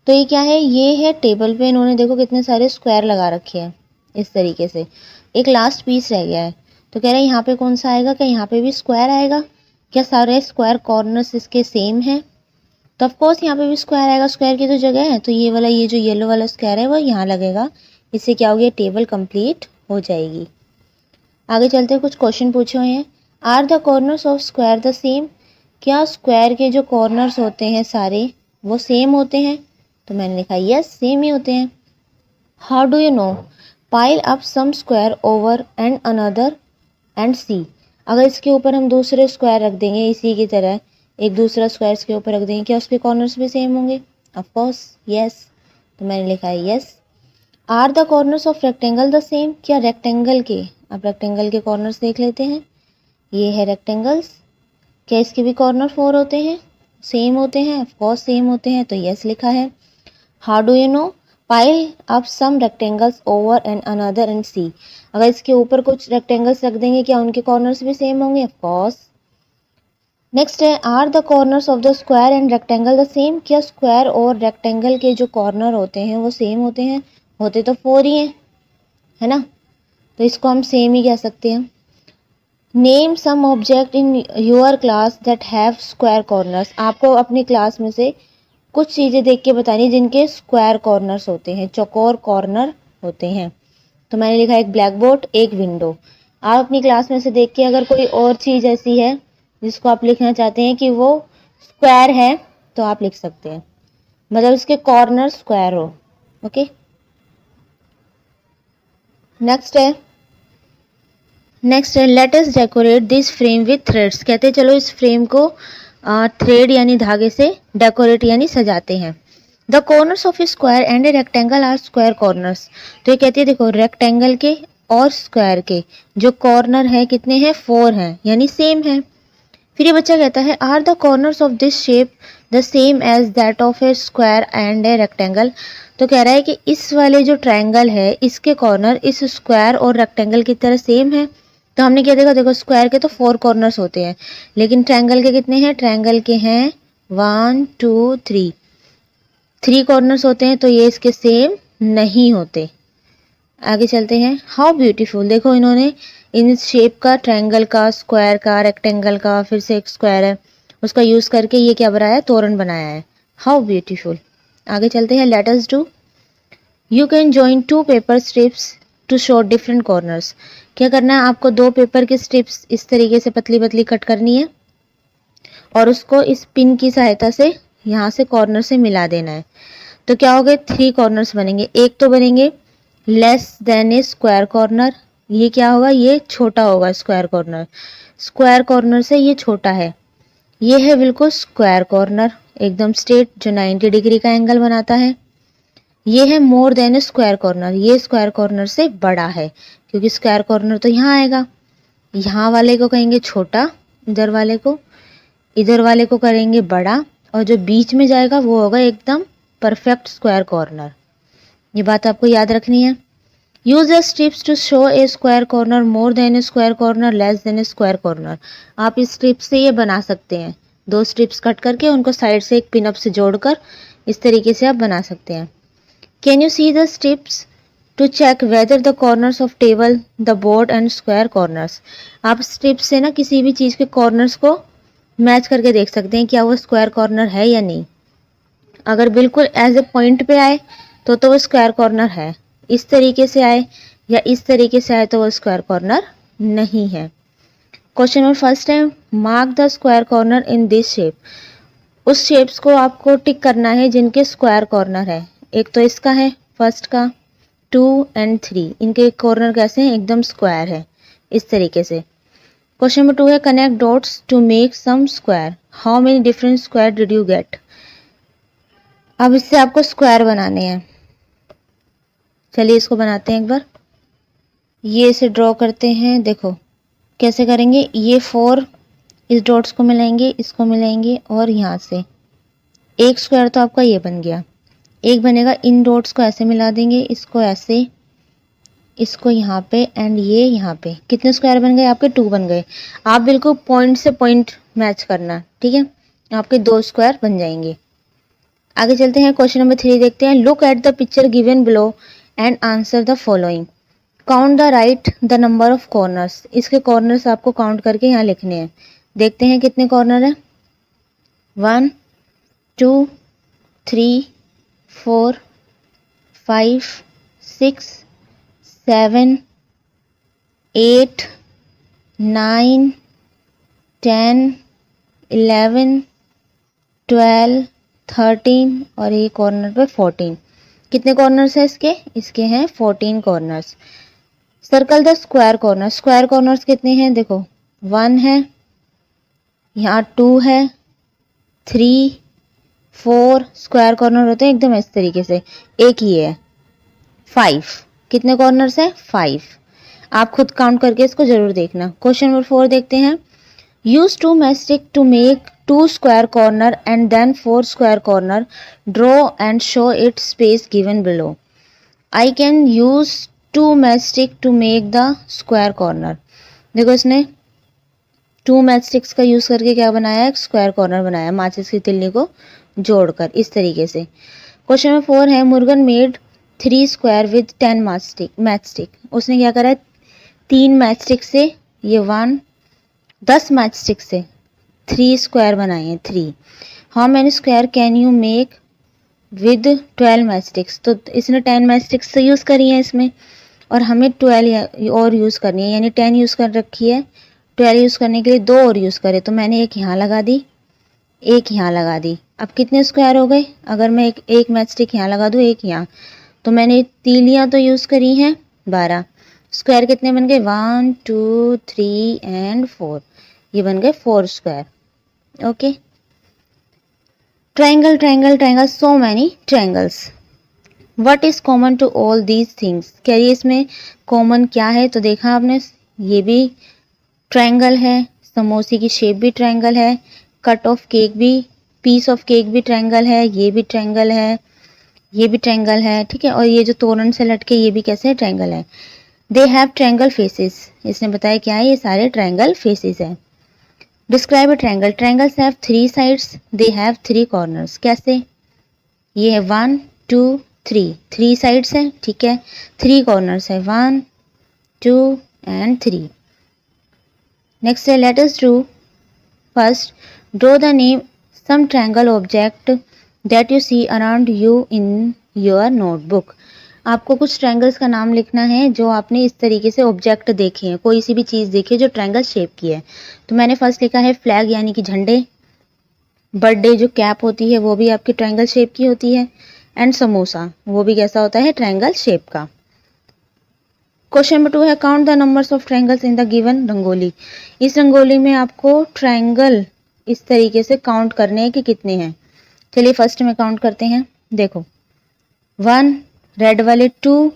तो ये क्या है? ये है टेबल पे इन्होंने देखो कितने सारे स्क्वायर लगा रखे हैं इस तरीके से, एक लास्ट पीस रह गया है। तो कह रहे हैं यहाँ पे कौन सा आएगा? क्या यहाँ पे भी स्क्वायर आएगा? क्या सारे स्क्वायर कॉर्नर्स इसके सेम है? तो ऑफकोर्स यहाँ पे भी स्क्वायर आएगा, स्क्वायर की तो जगह है, तो ये वाला, ये जो येलो वाला स्क्वायर है वो यहाँ लगेगा। इससे क्या हो गया? टेबल कंप्लीट हो जाएगी। आगे चलते हैं, कुछ क्वेश्चन पूछे हुए हैं। Are the corners of square the same? क्या स्क्वायर के जो कॉर्नर्स होते हैं सारे वो सेम होते हैं? तो मैंने लिखा यस, सेम ही होते हैं। How do you know? Pile up some square over and another and see. अगर इसके ऊपर हम दूसरे स्क्वायर रख देंगे इसी की तरह, एक दूसरा स्क्वायर इसके ऊपर रख देंगे, क्या उसके कॉर्नर्स भी सेम होंगे? ऑफ कोर्स यस, तो मैंने लिखा है yes. Are the corners of rectangle the same, क्या रेक्टेंगल के, अब रेक्टेंगल के कॉर्नर्स देख लेते हैं। ये है रेक्टेंगल्स, क्या इसके भी कॉर्नर 4 होते हैं, सेम होते हैं, ऑफ कोर्स सेम होते हैं, तो यस लिखा है। How do you know, pile up some rectangles over and another and see, अगर इसके ऊपर कुछ रेक्टेंगल्स रख देंगे क्या उनके कॉर्नर्स भी सेम होंगे, ऑफ कोर्स। नेक्स्ट है are the corners of the square and rectangle the same, क्या स्क्वायर और रेक्टेंगल के जो कॉर्नर होते हैं वो सेम होते हैं, होते तो 4 ही हैं, है ना, तो इसको हम सेम ही कह सकते हैं। Name some object in your class that have square corners, आपको अपनी क्लास में से कुछ चीज़ें देख के बतानी जिनके स्क्वायर कॉर्नर्स होते हैं, चौकोर कॉर्नर होते हैं। तो मैंने लिखा एक ब्लैक बोर्ड, एक विंडो। आप अपनी क्लास में से देख के अगर कोई और चीज़ ऐसी है जिसको आप लिखना चाहते हैं कि वो स्क्वायर है तो आप लिख सकते हैं, मतलब उसके कॉर्नर स्क्वायर हो। ओके, नेक्स्ट है let us decorate this frame with threads, कहते हैं चलो इस फ्रेम को थ्रेड यानी धागे से डेकोरेट यानी सजाते हैं। The corners of a square and a rectangle are square corners, तो ये कहती है देखो रेक्टेंगल के और स्क्वायर के जो कॉर्नर है कितने हैं, 4 हैं, यानी सेम है। फिर ये बच्चा कहता है are the corners of this shape the same as that of a square and a rectangle, तो कह रहा है कि इस वाले जो ट्रायंगल है इसके कॉर्नर इस स्क्वायर और रेक्टेंगल की तरह सेम है। तो हमने क्या देखा, देखो स्क्वायर के तो 4 कॉर्नर्स होते हैं, लेकिन ट्रायंगल के कितने हैं, ट्रायंगल के हैं 1 2 3 कॉर्नर्स होते हैं, तो ये इसके सेम नहीं होते। आगे चलते हैं। हाउ ब्यूटीफुल, देखो इन्होंने इन शेप का, ट्रायंगल का, स्क्वायर का, रेक्टेंगल का, फिर से एक स्क्वायर है उसका यूज करके ये क्या बनाया है, तोरण बनाया है। How beautiful. आगे चलते हैं। Let us do, you can join 2 paper strips to show different corners, क्या करना है आपको, 2 पेपर की स्ट्रिप्स इस तरीके से पतली पतली कट करनी है और उसको इस पिन की सहायता से यहाँ से कॉर्नर से मिला देना है। तो क्या हो गए, 3 कॉर्नर्स बनेंगे। एक तो बनेंगे less than a square corner, ये क्या होगा, ये छोटा होगा स्क्वायर कॉर्नर, स्क्वायर कॉर्नर से ये छोटा है। ये है बिल्कुल स्क्वायर कॉर्नर एकदम स्ट्रेट जो 90 डिग्री का एंगल बनाता है। ये है मोर देन ए स्क्वायर कॉर्नर, ये स्क्वायर कॉर्नर से बड़ा है क्योंकि स्क्वायर कॉर्नर तो यहाँ आएगा। यहाँ वाले को कहेंगे छोटा, इधर वाले को करेंगे बड़ा, और जो बीच में जाएगा वो होगा एकदम परफेक्ट स्क्वायर कॉर्नर। ये बात आपको याद रखनी है। Use a strips to show a square corner more than a square corner less than a square corner, आप इस स्ट्रिप से ये बना सकते हैं, 2 स्ट्रिप्स कट करके उनको साइड से एक पिन अप से जोड़कर इस तरीके से आप बना सकते हैं। Can you see the strips to check whether the corners of table the board and square corners, आप स्ट्रिप से ना किसी भी चीज़ के कॉर्नर्स को मैच करके देख सकते हैं क्या वो स्क्वायर कॉर्नर है या नहीं। अगर बिल्कुल एज ए पॉइंट पे आए तो वो स्क्वायर कॉर्नर है, इस तरीके से आए या इस तरीके से आए तो वो स्क्वायर कॉर्नर नहीं है। क्वेश्चन नंबर फर्स्ट है, mark the square corner in this shape, उस शेप्स को आपको टिक करना है जिनके स्क्वायर कॉर्नर है। एक तो इसका है फर्स्ट का, 2 एंड 3, इनके कॉर्नर कैसे हैं, एकदम स्क्वायर है इस तरीके से। क्वेश्चन नंबर 2 है, connect dots to make some square, how many different square did you get, अब इससे आपको स्क्वायर बनाने हैं। चलिए इसको बनाते हैं एक बार, ये इसे ड्रॉ करते हैं। देखो कैसे करेंगे, ये 4 इस डॉट्स को मिलाएंगे, इसको मिलाएंगे और यहाँ से एक स्क्वायर तो आपका ये बन गया। एक बनेगा, इन डॉट्स को ऐसे मिला देंगे, इसको ऐसे, इसको यहाँ पे एंड ये यहाँ पे, कितने स्क्वायर बन गए आपके, 2 बन गए। आप बिल्कुल पॉइंट से पॉइंट मैच करना, ठीक है, आपके 2 स्क्वायर बन जाएंगे। आगे चलते हैं। क्वेश्चन नंबर 3 देखते हैं। Look at the picture given below and answer the following, count the right the number of corners, इसके कॉर्नर्स आपको काउंट करके यहाँ लिखने हैं। देखते हैं कितने कॉर्नर है, 1 2 3 4 5 6 7 8 9 10 11 12 13 और ये कॉर्नर पे 14, कितने कॉर्नर्स है इसके हैं 14 corners. Circle the square corner, square corners कितने हैं, देखो 1 है, यहाँ 2 है, 3 4 स्क्वायर कॉर्नर होते हैं एकदम इस तरीके से, एक ही है। 5। कितने कॉर्नर्स है? 5। आप खुद काउंट करके इसको जरूर देखना। क्वेश्चन नंबर 4 देखते हैं। Use 2 matchstick to make 2 square corner and then 4 square corner. Draw and show it space given below. I can use 2 matchstick to make the square corner. देखो इसने 2 मैचस्टिक्स का यूज करके क्या बनाया? एक स्क्वायर कॉर्नर बनाया माचिस की तिल्ली को जोड़कर इस तरीके से। क्वेश्चन नंबर 4 है। Murugan made 3 square with 10 matchstick. उसने क्या करा है? 3 मैचस्टिक से ये 10 मैचस्टिक से 3 स्क्वायर बनाए हैं। 3। How many square can you make with 12 matchsticks? तो इसने 10 मैचस्टिक्स से यूज़ करी है इसमें, और हमें 12 और यूज़ करनी है, यानी 10 यूज़ कर रखी है। 12 यूज़ करने के लिए 2 और यूज़ करे, तो मैंने एक यहाँ लगा दी, एक यहाँ लगा दी। अब कितने स्क्वायर हो गए? अगर मैं एक मैचस्टिक यहाँ लगा दूँ, एक यहाँ, तो मैंने तीलियाँ तो यूज़ करी हैं 12। स्क्वायर कितने बन गए? 1 2 3 एंड 4। ये बन गए 4 square. Okay. Triangle triangle triangle, so many triangles. What is common to all these things? क्या ये इसमें कॉमन क्या है? तो देखा आपने, ये भी ट्रायंगल है, समोसे की शेप भी ट्रायंगल है, कट ऑफ केक भी, पीस ऑफ केक भी ट्रायंगल है, ये भी ट्रायंगल है, ये भी ट्रायंगल है, ठीक है। और ये जो तोरण से लटके ये भी कैसे ट्रायंगल है। They have triangle faces. इसने बताया क्या है? ये सारे ट्रायंगल फेसेस है। Describe a triangle. Triangles have 3 sides, they have 3 corners. कैसे? ये है 1 2 3, 3 साइड्स हैं, ठीक है। 3 कॉर्नर्स है, 1 2 एंड 3। नेक्स्ट है, let us drew. First, draw the name some triangle object that you see around you in your notebook. आपको कुछ ट्रायंगल्स का नाम लिखना है जो आपने इस तरीके से ऑब्जेक्ट देखे हैं, कोई सी भी चीज़ देखी है जो ट्रायंगल शेप की है। तो मैंने फर्स्ट लिखा है फ्लैग, यानी कि झंडे। बर्थडे जो कैप होती है वो भी आपकी ट्रायंगल शेप की होती है। एंड समोसा, वो भी कैसा होता है? ट्रायंगल शेप का। क्वेश्चन नंबर 2 है। Count the numbers of triangles in the given rangoli. इस रंगोली में आपको ट्रायंगल इस तरीके से काउंट करने हैं कि कितने हैं। चलिए फर्स्ट में काउंट करते हैं। देखो 1, रेड वाले 2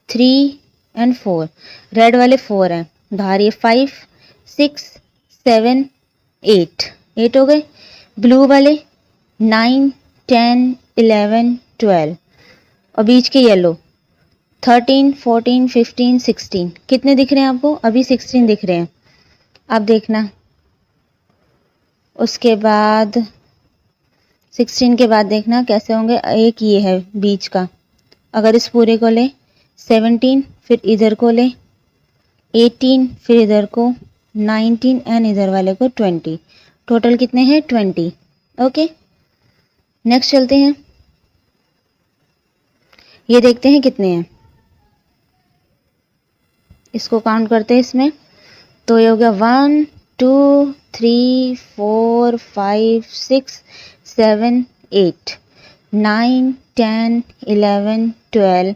3 एंड 4। रेड वाले 4 हैं, बाहर ये 5 6 7 8, 8 हो गए। ब्लू वाले 9 10 11 12, और बीच के येलो 13 14 15 16। कितने दिख रहे हैं आपको? अभी 16 दिख रहे हैं। अब देखना, उसके बाद 16 के बाद देखना कैसे होंगे। एक ये है बीच का, अगर इस पूरे को ले 17, फिर इधर को ले 18, फिर इधर को 19 एंड इधर वाले को 20। टोटल कितने हैं? 20। ओके, नेक्स्ट चलते हैं। ये देखते हैं कितने हैं, इसको काउंट करते हैं इसमें। तो ये हो गया 1 2 3 4 5 6 7 8 9 10 11 12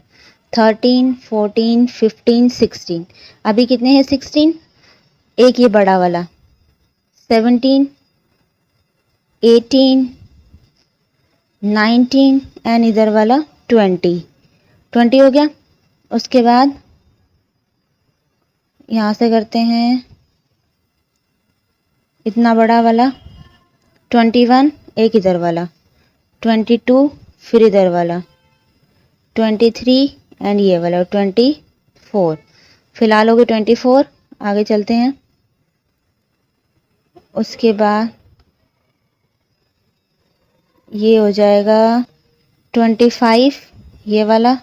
13 14 15 16। अभी कितने हैं? 16। एक ये बड़ा वाला 17 18 19 एंड इधर वाला 20 हो गया। उसके बाद यहाँ से करते हैं इतना बड़ा वाला 21, एक इधर वाला 22, फिर इधर वाला 23 एंड ये वाला 24। फिलहाल हो गए 24। आगे चलते हैं। उसके बाद ये हो जाएगा 25, ये वाला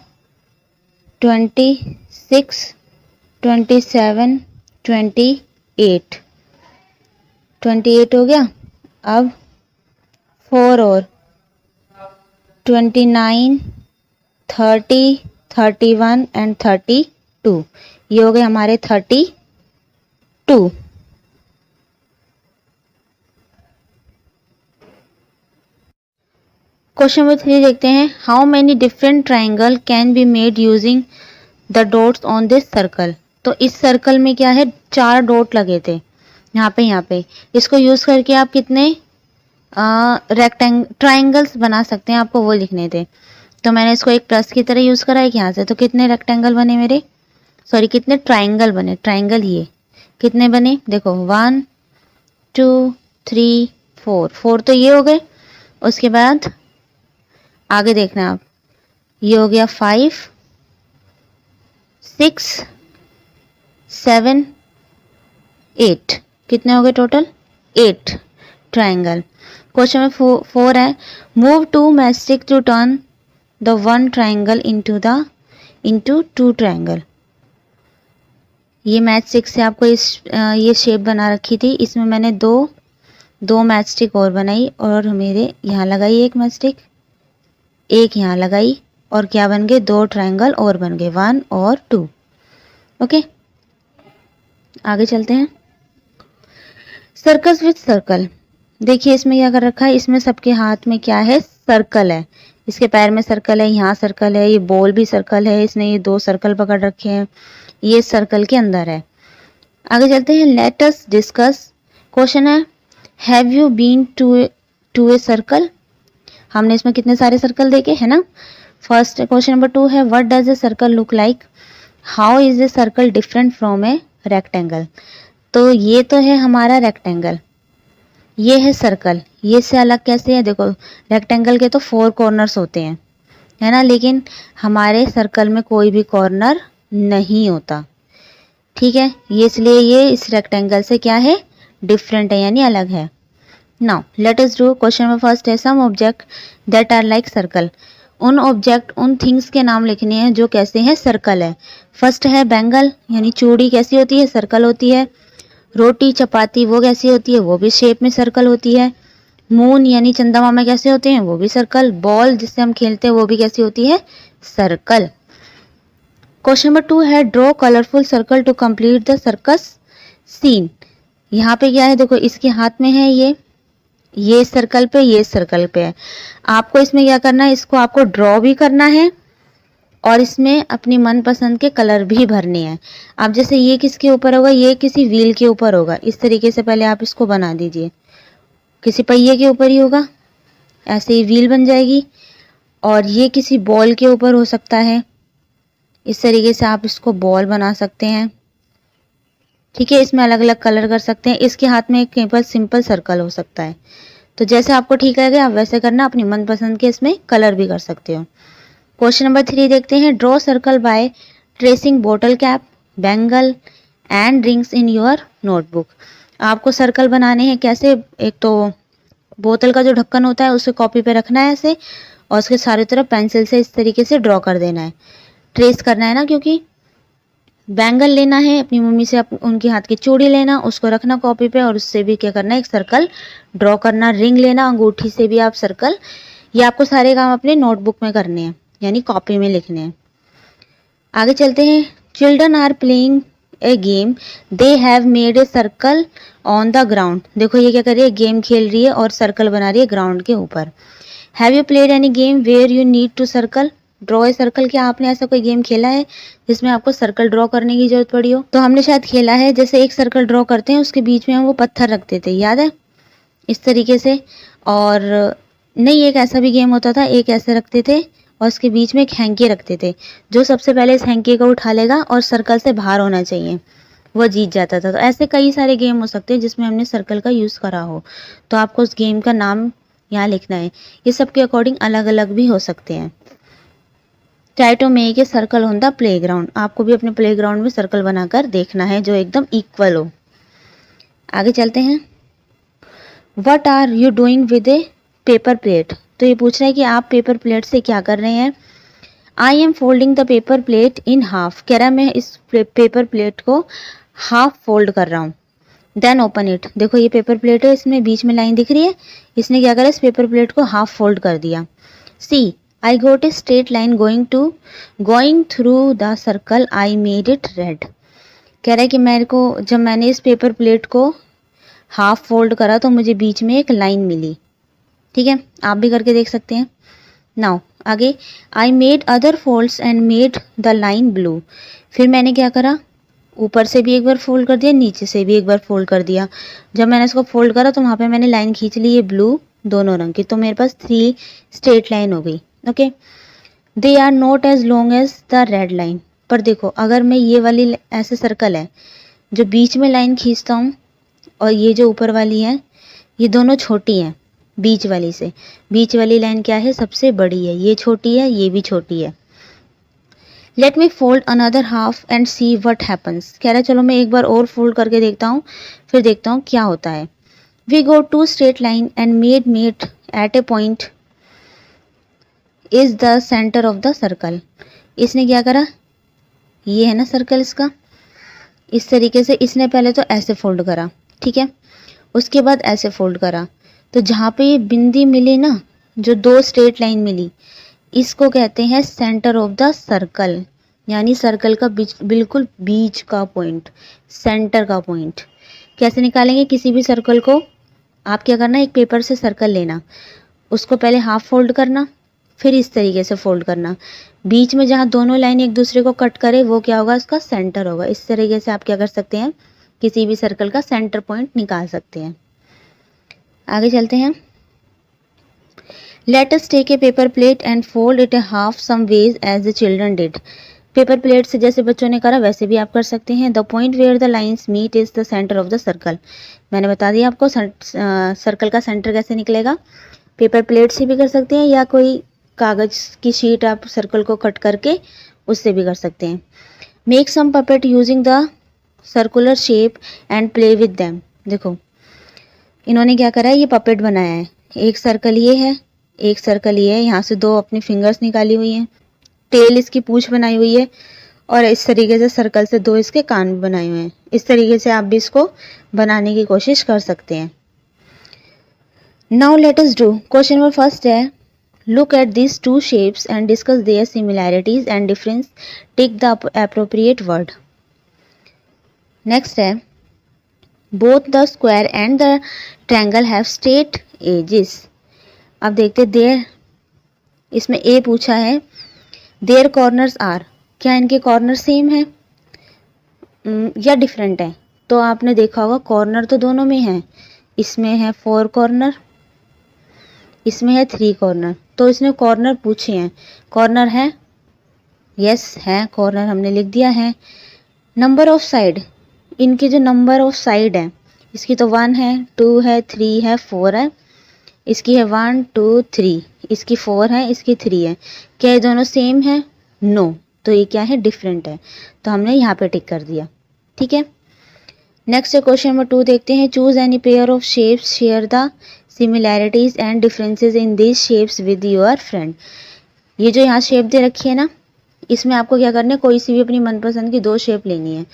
26 27 28 हो गया। अब 4 और 29 30 31 एंड 32। ये हो गए हमारे 32। क्वेश्चन नंबर 3 देखते हैं। How many different triangle can be made using the dots on this circle. तो इस सर्कल में क्या है? 4 डॉट लगे थे यहाँ पे। इसको यूज करके आप कितने ट्राइंगल्स बना सकते हैं, आपको वो लिखने थे। तो मैंने इसको एक प्लस की तरह यूज़ करा एक यहाँ से, तो कितने रेक्टेंगल बने मेरे, सॉरी कितने ट्राइंगल बने, ट्राइंगल ये कितने बने देखो 1 2 3 4, 4 तो ये हो गए। उसके बाद आगे देखना आप, ये हो गया 5 6 7 8, कितने हो गए टोटल 8 ट्राइंगल। क्वेश्चन में 4 है, move 2 matchstick to turn the 1 triangle into 2 triangle. ये मैच स्टिक से आपको ये शेप बना रखी थी, इसमें मैंने दो मैच स्टिक और बनाई और मेरे यहाँ लगाई एक मैच स्टिक, एक यहाँ लगाई और क्या बन गए 2 ट्राइंगल और बन गए 1 और 2। ओके आगे चलते हैं। सर्कस विथ सर्कल, देखिए इसमें क्या कर रखा है, इसमें सबके हाथ में क्या है सर्कल है, इसके पैर में सर्कल है, यहाँ सर्कल है, ये बॉल भी सर्कल है, इसने ये 2 सर्कल पकड़ रखे हैं, ये सर्कल के अंदर है। आगे चलते हैं, लेट अस डिस्कस। क्वेश्चन है, have you been to a circle. हमने इसमें कितने सारे सर्कल देखे है ना। फर्स्ट क्वेश्चन नंबर 2 है, what does a circle look like, how is a circle different from A rectangle. तो ये तो है हमारा रेक्टेंगल, ये है सर्कल, ये से अलग कैसे है, देखो रेक्टेंगल के तो 4 कॉर्नर्स होते हैं है ना, लेकिन हमारे सर्कल में कोई भी कॉर्नर नहीं होता, ठीक है, ये इसलिए ये इस रेक्टेंगल से क्या है डिफरेंट है यानी अलग है। Now let us do question number first है, some object that are like circle. उन ऑब्जेक्ट उन थिंग्स के नाम लिखने हैं जो कैसे हैं सर्कल है। फर्स्ट है बैंगल यानी चूड़ी कैसी होती है सर्कल होती है। रोटी चपाती वो कैसी होती है वो भी शेप में सर्कल होती है। मून यानी चंदा मामा कैसे होते हैं वो भी सर्कल। बॉल जिससे हम खेलते हैं वो भी कैसी होती है सर्कल। क्वेश्चन नंबर 2 है, draw colourful circle to complete the circus scene. यहाँ पे क्या है देखो, इसके हाथ में है ये सर्कल पे ये सर्कल पे है। आपको इसमें क्या करना है, इसको आपको ड्रॉ भी करना है और इसमें अपनी मनपसंद के कलर भी भरने हैं। अब जैसे ये किसके ऊपर होगा, ये किसी व्हील के ऊपर होगा, इस तरीके से पहले आप इसको बना दीजिए, किसी पहिए के ऊपर ही होगा, ऐसे ही व्हील बन जाएगी। और ये किसी बॉल के ऊपर हो सकता है, इस तरीके से आप इसको बॉल बना सकते हैं, ठीक है। इसमें अलग अलग कलर कर सकते हैं। इसके हाथ में कहीं पर सिंपल सर्कल हो सकता है, तो जैसे आपको ठीक लगे आप वैसे करना, अपनी मनपसंद के इसमें कलर भी कर सकते हो। क्वेश्चन नंबर 3 देखते हैं, ड्रॉ सर्कल बाय ट्रेसिंग बोतल cap bangle and rings in your notebook. आपको सर्कल बनाने हैं कैसे, एक तो बोतल का जो ढक्कन होता है उसे कॉपी पे रखना है ऐसे, और उसके चारों तरफ पेंसिल से इस तरीके से ड्रॉ कर देना है, ट्रेस करना है ना, क्योंकि बैंगल लेना है अपनी मम्मी से, उनके हाथ की चूड़ी लेना, उसको रखना कॉपी पे और उससे भी क्या करना है एक सर्कल ड्रॉ करना। रिंग लेना, अंगूठी से भी आप सर्कल, ये आपको सारे काम अपने नोटबुक में करने हैं यानी कॉपी में लिखने हैं। आगे चलते हैं, children are playing a game they have made a circle on the ground. देखो ये क्या कर रही है, गेम खेल रही है और सर्कल बना रही है ग्राउंड के ऊपर। Have you played any game where you need to circle draw a circle. क्या आपने ऐसा कोई गेम खेला है जिसमें आपको सर्कल ड्रॉ करने की जरूरत पड़ी हो। तो हमने शायद खेला है, जैसे एक सर्कल ड्रॉ करते हैं उसके बीच में हम वो पत्थर रखते थे, याद है इस तरीके से। और नहीं, एक ऐसा भी गेम होता था, एक ऐसे रखते थे और उसके बीच में एक हैंकी रखते थे, जो सबसे पहले इस हैंकी को उठा लेगा और सर्कल से बाहर होना चाहिए वो जीत जाता था। तो ऐसे कई सारे गेम हो सकते हैं जिसमें हमने सर्कल का यूज़ करा हो, तो आपको उस गेम का नाम यहाँ लिखना है। ये सबके अकॉर्डिंग अलग अलग भी हो सकते हैं। Try to make a circle on the playground. आपको भी अपने प्लेग्राउंड में सर्कल बनाकर देखना है जो एकदम इक्वल हो। आगे चलते हैं, what are you doing with a paper plate. तो ये पूछ रहा है कि आप पेपर प्लेट से क्या कर रहे हैं। I am folding the paper plate in half. कह रहा है मैं इस पेपर प्लेट को हाफ फोल्ड कर रहा हूँ। Then open it. देखो ये पेपर प्लेट है, इसमें बीच में लाइन दिख रही है, इसने क्या करा इस पेपर प्लेट को हाफ फोल्ड कर दिया। See I got a straight line going through the circle I made it red. कह रहा है कि मेरे को जब मैंने इस पेपर प्लेट को हाफ फोल्ड करा तो मुझे बीच में एक लाइन मिली, ठीक है, आप भी करके देख सकते हैं। नाउ आगे, I made other folds and made the line blue. फिर मैंने क्या करा, ऊपर से भी एक बार फोल्ड कर दिया, नीचे से भी एक बार फोल्ड कर दिया। जब मैंने इसको फोल्ड करा तो वहाँ पे मैंने लाइन खींच ली है ब्लू दोनों रंग की, तो मेरे पास 3 स्ट्रेट लाइन हो गई। Okay, they are not as long as the red line. पर देखो अगर मैं ये वाली ऐसे सर्कल है जो बीच में लाइन खींचता हूँ और ये जो ऊपर वाली है ये दोनों छोटी हैं बीच वाली से। बीच वाली लाइन क्या है, सबसे बड़ी है, ये छोटी है, ये भी छोटी है। Let me fold another half and see what happens. कह रहा है चलो मैं एक बार और फोल्ड करके देखता हूँ, फिर देखता हूँ क्या होता है। We go to straight line and made at a point is the centre of the circle. इसने क्या करा, ये है ना सर्कल इसका, इस तरीके से इसने पहले तो ऐसे फोल्ड करा, ठीक है, उसके बाद ऐसे फोल्ड करा, तो जहाँ पे ये बिंदी मिली ना, जो दो स्ट्रेट लाइन मिली, इसको कहते हैं सेंटर ऑफ द सर्कल, यानी सर्कल का बिल्कुल बीच का पॉइंट, सेंटर का पॉइंट। कैसे निकालेंगे, किसी भी सर्कल को आप क्या करना, एक पेपर से सर्कल लेना, उसको पहले हाफ फोल्ड करना, फिर इस तरीके से फोल्ड करना, बीच में जहाँ दोनों लाइन एक दूसरे को कट करे वो क्या होगा, उसका सेंटर होगा। इस तरीके से आप क्या कर सकते हैं, किसी भी सर्कल का सेंटर पॉइंट निकाल सकते हैं। आगे चलते हैं। Let us take a paper plate and fold it a half some ways as the children did. Paper plate से जैसे बच्चों ने करा वैसे भी आप कर सकते हैं। The point where the lines meet is the centre of the circle. मैंने बता दिया आपको सर्कल का सेंटर कैसे निकलेगा। पेपर प्लेट से भी कर सकते हैं या कोई कागज की शीट आप सर्कल को कट करके उससे भी कर सकते हैं। Make some puppet using the circular shape and play with them. देखो इन्होंने क्या करा है, ये पपेट बनाया है। एक सर्कल ये है, एक सर्कल ये है, यहाँ से दो अपनी फिंगर्स निकाली हुई हैं, टेल इसकी पूंछ बनाई हुई है, और इस तरीके से सर्कल से दो इसके कान भी बनाए हुए हैं। इस तरीके से आप भी इसको बनाने की कोशिश कर सकते हैं। Now let us do question number first है, look at this two shapes and discuss their similarities and difference, tick the appropriate word. Next है, both the square and the triangle have straight edges. अब देखते there, इसमें ए पूछा है, there corners are, क्या इनके corner same है या डिफरेंट है। तो आपने देखा होगा कॉर्नर तो दोनों में है, इसमें है 4 कॉर्नर, इसमें है 3 कॉर्नर। तो इसने कॉर्नर पूछे हैं, कॉर्नर है, यस है, कॉर्नर हमने लिख दिया है। नंबर ऑफ साइड, इनके जो नंबर ऑफ साइड है, इसकी तो 1 है, 2 है, 3 है, 4 है, इसकी है 1 2 3, इसकी 4 है, इसकी 3 है। क्या ये दोनों सेम है, नो, तो ये क्या है, डिफरेंट है, तो हमने यहाँ पे टिक कर दिया, ठीक है। नेक्स्ट क्वेश्चन नंबर 2 देखते हैं, choose any pair of shapes, share the similarities and differences in this shapes with your friend. ये जो यहाँ शेप दे रखी है ना, इसमें आपको क्या करना है, कोई सी भी अपनी मनपसंद की 2 शेप लेनी है,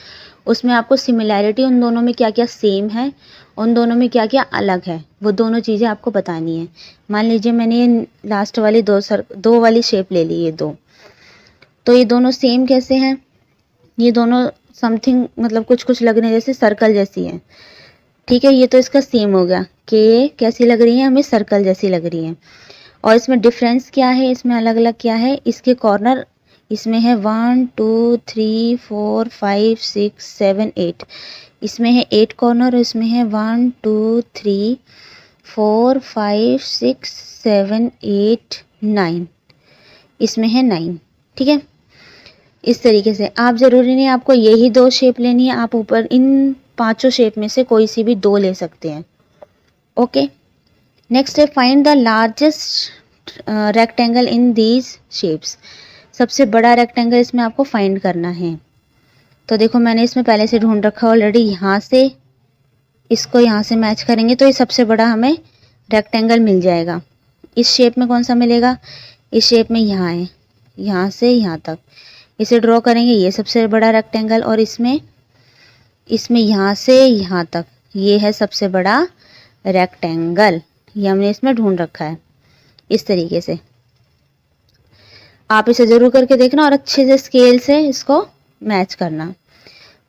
उसमें आपको सिमिलैरिटी उन दोनों में क्या क्या सेम है, उन दोनों में क्या क्या अलग है, वो दोनों चीज़ें आपको बतानी है। मान लीजिए मैंने ये लास्ट वाली दो वाली शेप ले ली, ये 2, तो ये दोनों सेम कैसे हैं, ये दोनों समथिंग मतलब कुछ कुछ लगने जैसे सर्कल जैसी हैं, ठीक है। ये तो इसका सेम हो गया कि ये कैसी लग रही है, हमें सर्कल जैसी लग रही है। और इसमें डिफरेंस क्या है, इसमें अलग अलग क्या है, इसके कॉर्नर, इसमें है 1 2 3 4 5 6 7 8, इसमें है 8 कॉर्नर, और इसमें है 1 2 3 4 5 6 7 8 9, इसमें है 9, ठीक है। इस तरीके से आप ज़रूरी नहीं आपको यही 2 शेप लेनी है, आप ऊपर इन 5 शेप में से कोई सी भी 2 ले सकते हैं, ओके। नेक्स्ट है, find the largest rectangle in these shapes. सबसे बड़ा रेक्टेंगल इसमें आपको फाइंड करना है। तो देखो मैंने इसमें पहले से ढूंढ रखा ऑलरेडी, यहाँ से इसको यहाँ से मैच करेंगे तो ये सबसे बड़ा हमें रेक्टेंगल मिल जाएगा। इस शेप में कौन सा मिलेगा, इस शेप में यहाँ है, यहाँ से यहाँ तक इसे ड्रॉ करेंगे, ये सबसे बड़ा रेक्टेंगल, और इसमें यहाँ से यहाँ तक ये है सबसे बड़ा रेक्टेंगल, ये हमने इसमें ढूंढ रखा है। इस तरीके से आप इसे जरूर करके देखना और अच्छे से स्केल से इसको मैच करना।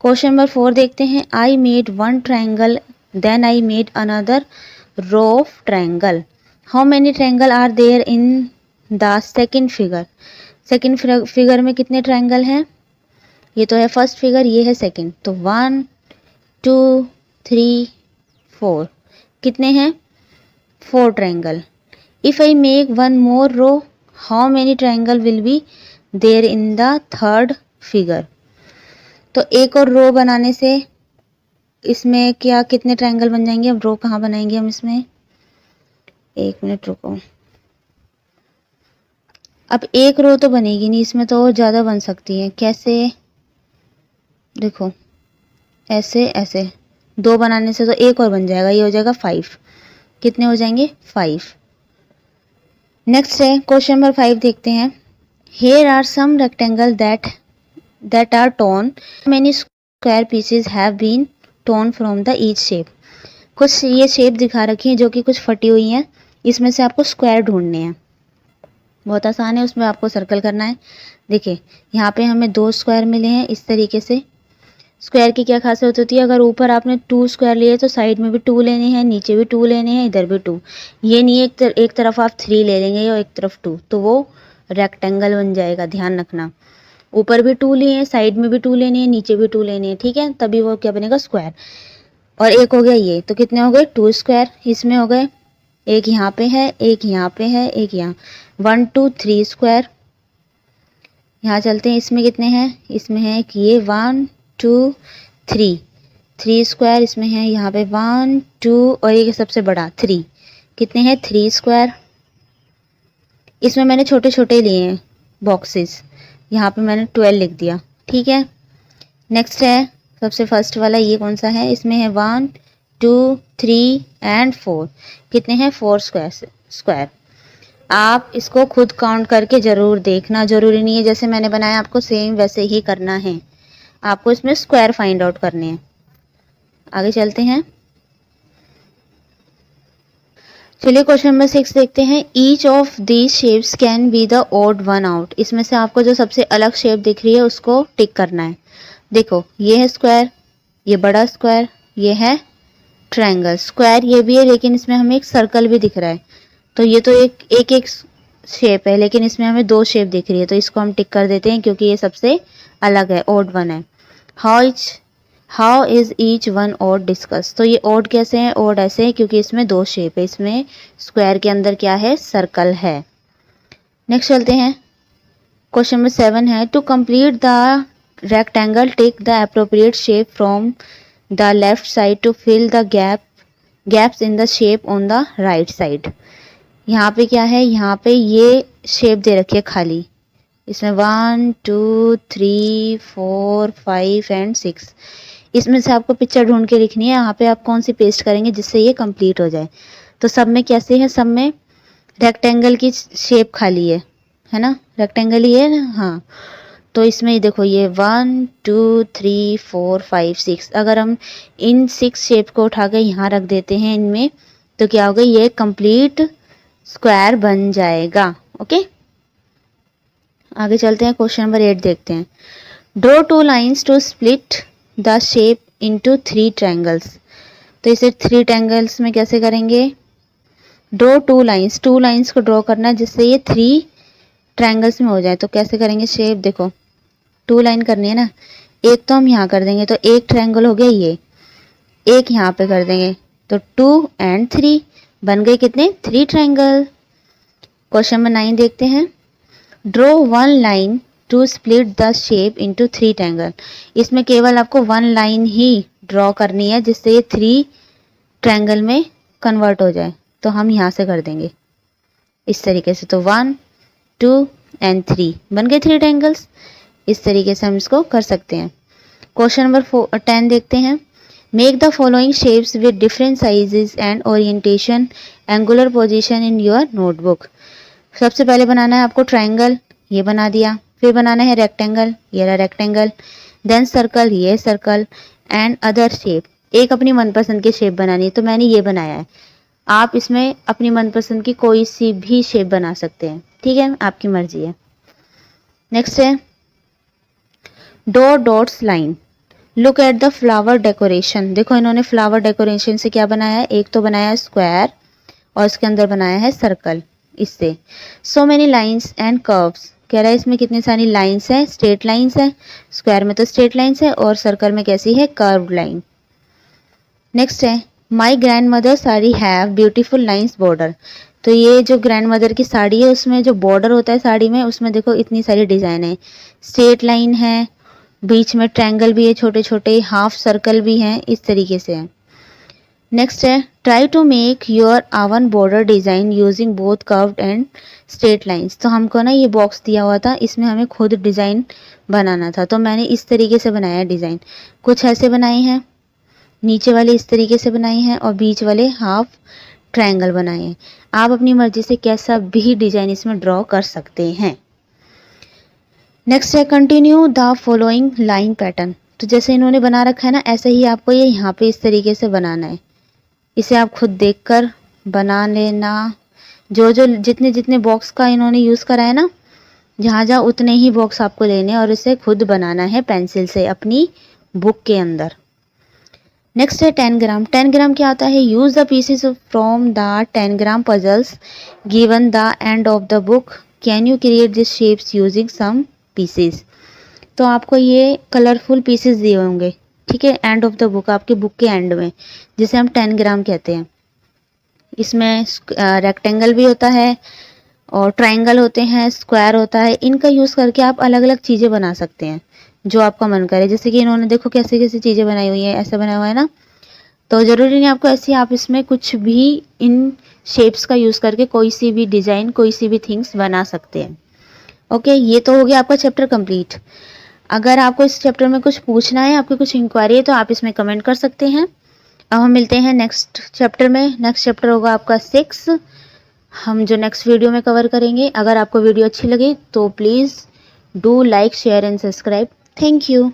क्वेश्चन नंबर 4 देखते हैं, I made 1 triangle then I made another row of triangle, how many triangle are there in the second figure. Second figure में कितने ट्रायंगल हैं, ये तो है फर्स्ट फिगर, ये है सेकंड, तो 1 2 3 4, कितने हैं 4 triangle. If I make 1 more row how many triangle will be there in the third figure. तो एक और रो बनाने से इसमें क्या कितने ट्राइंगल बन जाएंगे। अब रो कहाँ बनाएंगे हम इसमें, एक मिनट रुको। अब एक रो तो बनेगी नहीं इसमें, तो और ज़्यादा बन सकती है। कैसे, देखो ऐसे ऐसे दो बनाने से तो एक और बन जाएगा, ये हो जाएगा 5। कितने हो जाएंगे 5। नेक्स्ट है क्वेश्चन नंबर 5 देखते हैं। Here are some rectangle that are torn, many square pieces have been torn from the each shape. कुछ ये शेप दिखा रखी है जो कि कुछ फटी हुई हैं, इसमें से आपको स्क्वायर ढूंढने हैं। बहुत आसान है, उसमें आपको सर्कल करना है। देखिए यहाँ पे हमें 2 स्क्वायर मिले हैं इस तरीके से। स्क्वायर की क्या खासियत होती है, अगर ऊपर आपने 2 स्क्वायर लिए तो साइड में भी 2 लेने हैं, नीचे भी 2 लेने हैं, इधर भी 2। ये नहीं एक तरफ आप 3 ले लेंगे या एक तरफ 2, तो वो रेक्टेंगल बन जाएगा। ध्यान रखना, ऊपर भी 2 लिए हैं, साइड में भी 2 लेने हैं, नीचे भी 2 लेने हैं, ठीक है, तभी वो क्या बनेगा स्क्वायर। और एक हो गया ये, तो कितने हो गए 2 स्क्वायर इसमें हो गए। एक यहाँ पे है, एक यहाँ पे है, एक यहाँ, 1 2 3 स्क्वायर। यहाँ चलते हैं, इसमें कितने हैं, इसमें है कि ये 1 2 3 स्क्वायर इसमें है। यहाँ पे 1 2 और ये सबसे बड़ा 3, कितने हैं 3 स्क्वायर। इसमें मैंने छोटे छोटे लिए हैं बॉक्सेस, यहाँ पे मैंने 12 लिख दिया, ठीक है। नेक्स्ट है सबसे फर्स्ट वाला, ये कौन सा है, इसमें है 1 2 3 एंड 4, कितने हैं 4 स्क्वायर। आप इसको खुद काउंट करके ज़रूर देखना, ज़रूरी नहीं है जैसे मैंने बनाया आपको सेम वैसे ही करना है, आपको इसमें स्क्वायर फाइंड आउट करने हैं। आगे चलते हैं, चलिए क्वेश्चन नंबर 6 देखते हैं। Each of these shapes can be the odd one out. इसमें से आपको जो सबसे अलग शेप दिख रही है उसको टिक करना है। देखो ये है स्क्वायर, ये बड़ा स्क्वायर, ये है ट्रायंगल। स्क्वायर ये भी है लेकिन इसमें हमें एक सर्कल भी दिख रहा है, तो ये तो एक शेप है, लेकिन इसमें हमें 2 शेप दिख रही है, तो इसको हम टिक कर देते हैं क्योंकि ये सबसे अलग है, ऑड वन है। How is each one odd discuss. तो ये ऑड कैसे है, ऑड ऐसे है क्योंकि इसमें 2 शेप है, इसमें स्क्वायर के अंदर क्या है, सर्कल है। नेक्स्ट चलते हैं, क्वेश्चन नंबर 7 है। To complete the rectangle take the appropriate shape from the left side to fill the gaps in the shape on the right side. यहाँ पे क्या है, यहाँ पे ये शेप दे रखी है खाली, इसमें 1 2 3 4 5 एंड 6। इसमें से आपको पिक्चर ढूंढ के लिखनी है, यहाँ पे आप कौन सी पेस्ट करेंगे जिससे ये कंप्लीट हो जाए। तो सब में कैसे है, सब में रेक्टेंगल की शेप खाली है ना, रेक्टेंगल ही है ना, हाँ। तो इसमें ये देखो ये 1 2 3 4 5 6, अगर हम इन 6 शेप को उठा के यहाँ रख देते हैं इनमें, तो क्या होगा, ये कंप्लीट स्क्वायर बन जाएगा। ओके, आगे चलते हैं, क्वेश्चन नंबर 8 देखते हैं। Draw 2 lines to split the shape into 3 triangles. तो इसे 3 ट्रायंगल्स में कैसे करेंगे, ड्रॉ 2 लाइन्स को ड्रॉ करना है जिससे ये 3 ट्रायंगल्स में हो जाए। तो कैसे करेंगे शेप, देखो 2 लाइन करनी है ना, एक तो हम यहाँ कर देंगे तो एक ट्रायंगल हो गया, ये एक यहाँ पे कर देंगे तो 2 एंड 3 बन गए कितने, 3 ट्रायंगल। क्वेश्चन नंबर 9 देखते हैं। Draw 1 line to split the shape into 3 triangle. इसमें केवल आपको 1 लाइन ही ड्रॉ करनी है जिससे ये 3 ट्रायंगल में कन्वर्ट हो जाए। तो हम यहाँ से कर देंगे इस तरीके से, तो 1 2 एंड 3 बन गए 3 ट्रायंगल्स। इस तरीके से हम इसको कर सकते हैं। क्वेश्चन नंबर 10 देखते हैं। Make the following shapes with different sizes and orientation angular position in your notebook. सबसे पहले बनाना है आपको ट्रायंगल, ये बना दिया, फिर बनाना है रेक्टेंगल, ये रहा रेक्टेंगल, देन सर्कल, ये सर्कल एंड अदर शेप। एक अपनी मनपसंद की शेप बनानी है, तो मैंने ये बनाया है। आप इसमें अपनी मनपसंद की कोई सी भी शेप बना सकते हैं, ठीक है, आपकी मर्जी है। नेक्स्ट है डॉ dots line. Look at the flower decoration. देखो इन्होंने फ्लावर डेकोरेशन से क्या बनाया है, एक तो बनाया है स्क्वायर और इसके अंदर बनाया है सर्कल इससे। So many lines and curves, कह रहा है इसमें कितनी सारी लाइन्स हैं, स्ट्रेट लाइन्स है, स्क्वायर में तो स्ट्रेट लाइन्स है और सर्कल में कैसी है, कर्व्ड लाइन। नेक्स्ट है my grand mother sari have beautiful lines border. तो तो ये जो ग्रैंड मदर की साड़ी है उसमें जो बॉर्डर होता है साड़ी में, उसमें देखो इतनी सारी डिज़ाइन है। स्ट्रेट लाइन है, बीच में ट्रायंगल भी है, छोटे छोटे हाफ सर्कल भी हैं, इस तरीके से है। नेक्स्ट है ट्राई टू मेक योर आवन border design using both curved and straight lines. तो हमको ना ये बॉक्स दिया हुआ था, इसमें हमें खुद डिज़ाइन बनाना था, तो मैंने इस तरीके से बनाया डिज़ाइन। कुछ ऐसे बनाए हैं, नीचे वाले इस तरीके से बनाए हैं और बीच वाले हाफ ट्रायंगल बनाए हैं। आप अपनी मर्जी से कैसा भी डिज़ाइन इसमें ड्रॉ कर सकते हैं। नेक्स्ट है continue the following line pattern. तो जैसे इन्होंने बना रखा है ना, ऐसे ही आपको ये यहाँ पे इस तरीके से बनाना है। इसे आप खुद देखकर बना लेना। जो जो जितने जितने बॉक्स का इन्होंने यूज़ करा है ना, जहाँ जहाँ उतने ही बॉक्स आपको लेने और इसे खुद बनाना है पेंसिल से अपनी बुक के अंदर। नेक्स्ट है 10 ग्राम। 10 ग्राम क्या होता है? Use the pieces from the 10 gram puzzles given the end of the book, can you create this shapes using some pieces. तो आपको ये कलरफुल पीसेस दिए होंगे, ठीक है, एंड ऑफ द बुक, आपके बुक के एंड में, जिसे हम 10 ग्राम कहते हैं। इसमें रेक्टेंगल भी होता है और ट्रायंगल होते हैं, स्क्वायर होता है। इनका यूज़ करके आप अलग अलग चीज़ें बना सकते हैं जो आपका मन करे। जैसे कि इन्होंने देखो कैसे कैसे चीज़ें बनाई हुई है, ऐसा बना हुआ है ना, तो ज़रूरी नहीं आपको ऐसी, आप इसमें कुछ भी इन शेप्स का यूज़ करके कोई सी भी डिज़ाइन, कोई सी भी थिंग्स बना सकते हैं। ओके, ये तो हो गया आपका चैप्टर कंप्लीट। अगर आपको इस चैप्टर में कुछ पूछना है, आपकी कुछ इंक्वायरी है, तो आप इसमें कमेंट कर सकते हैं। अब हम मिलते हैं नेक्स्ट चैप्टर में। नेक्स्ट चैप्टर होगा आपका 6, हम जो नेक्स्ट वीडियो में कवर करेंगे। अगर आपको वीडियो अच्छी लगी तो please do like, share and subscribe. Thank you.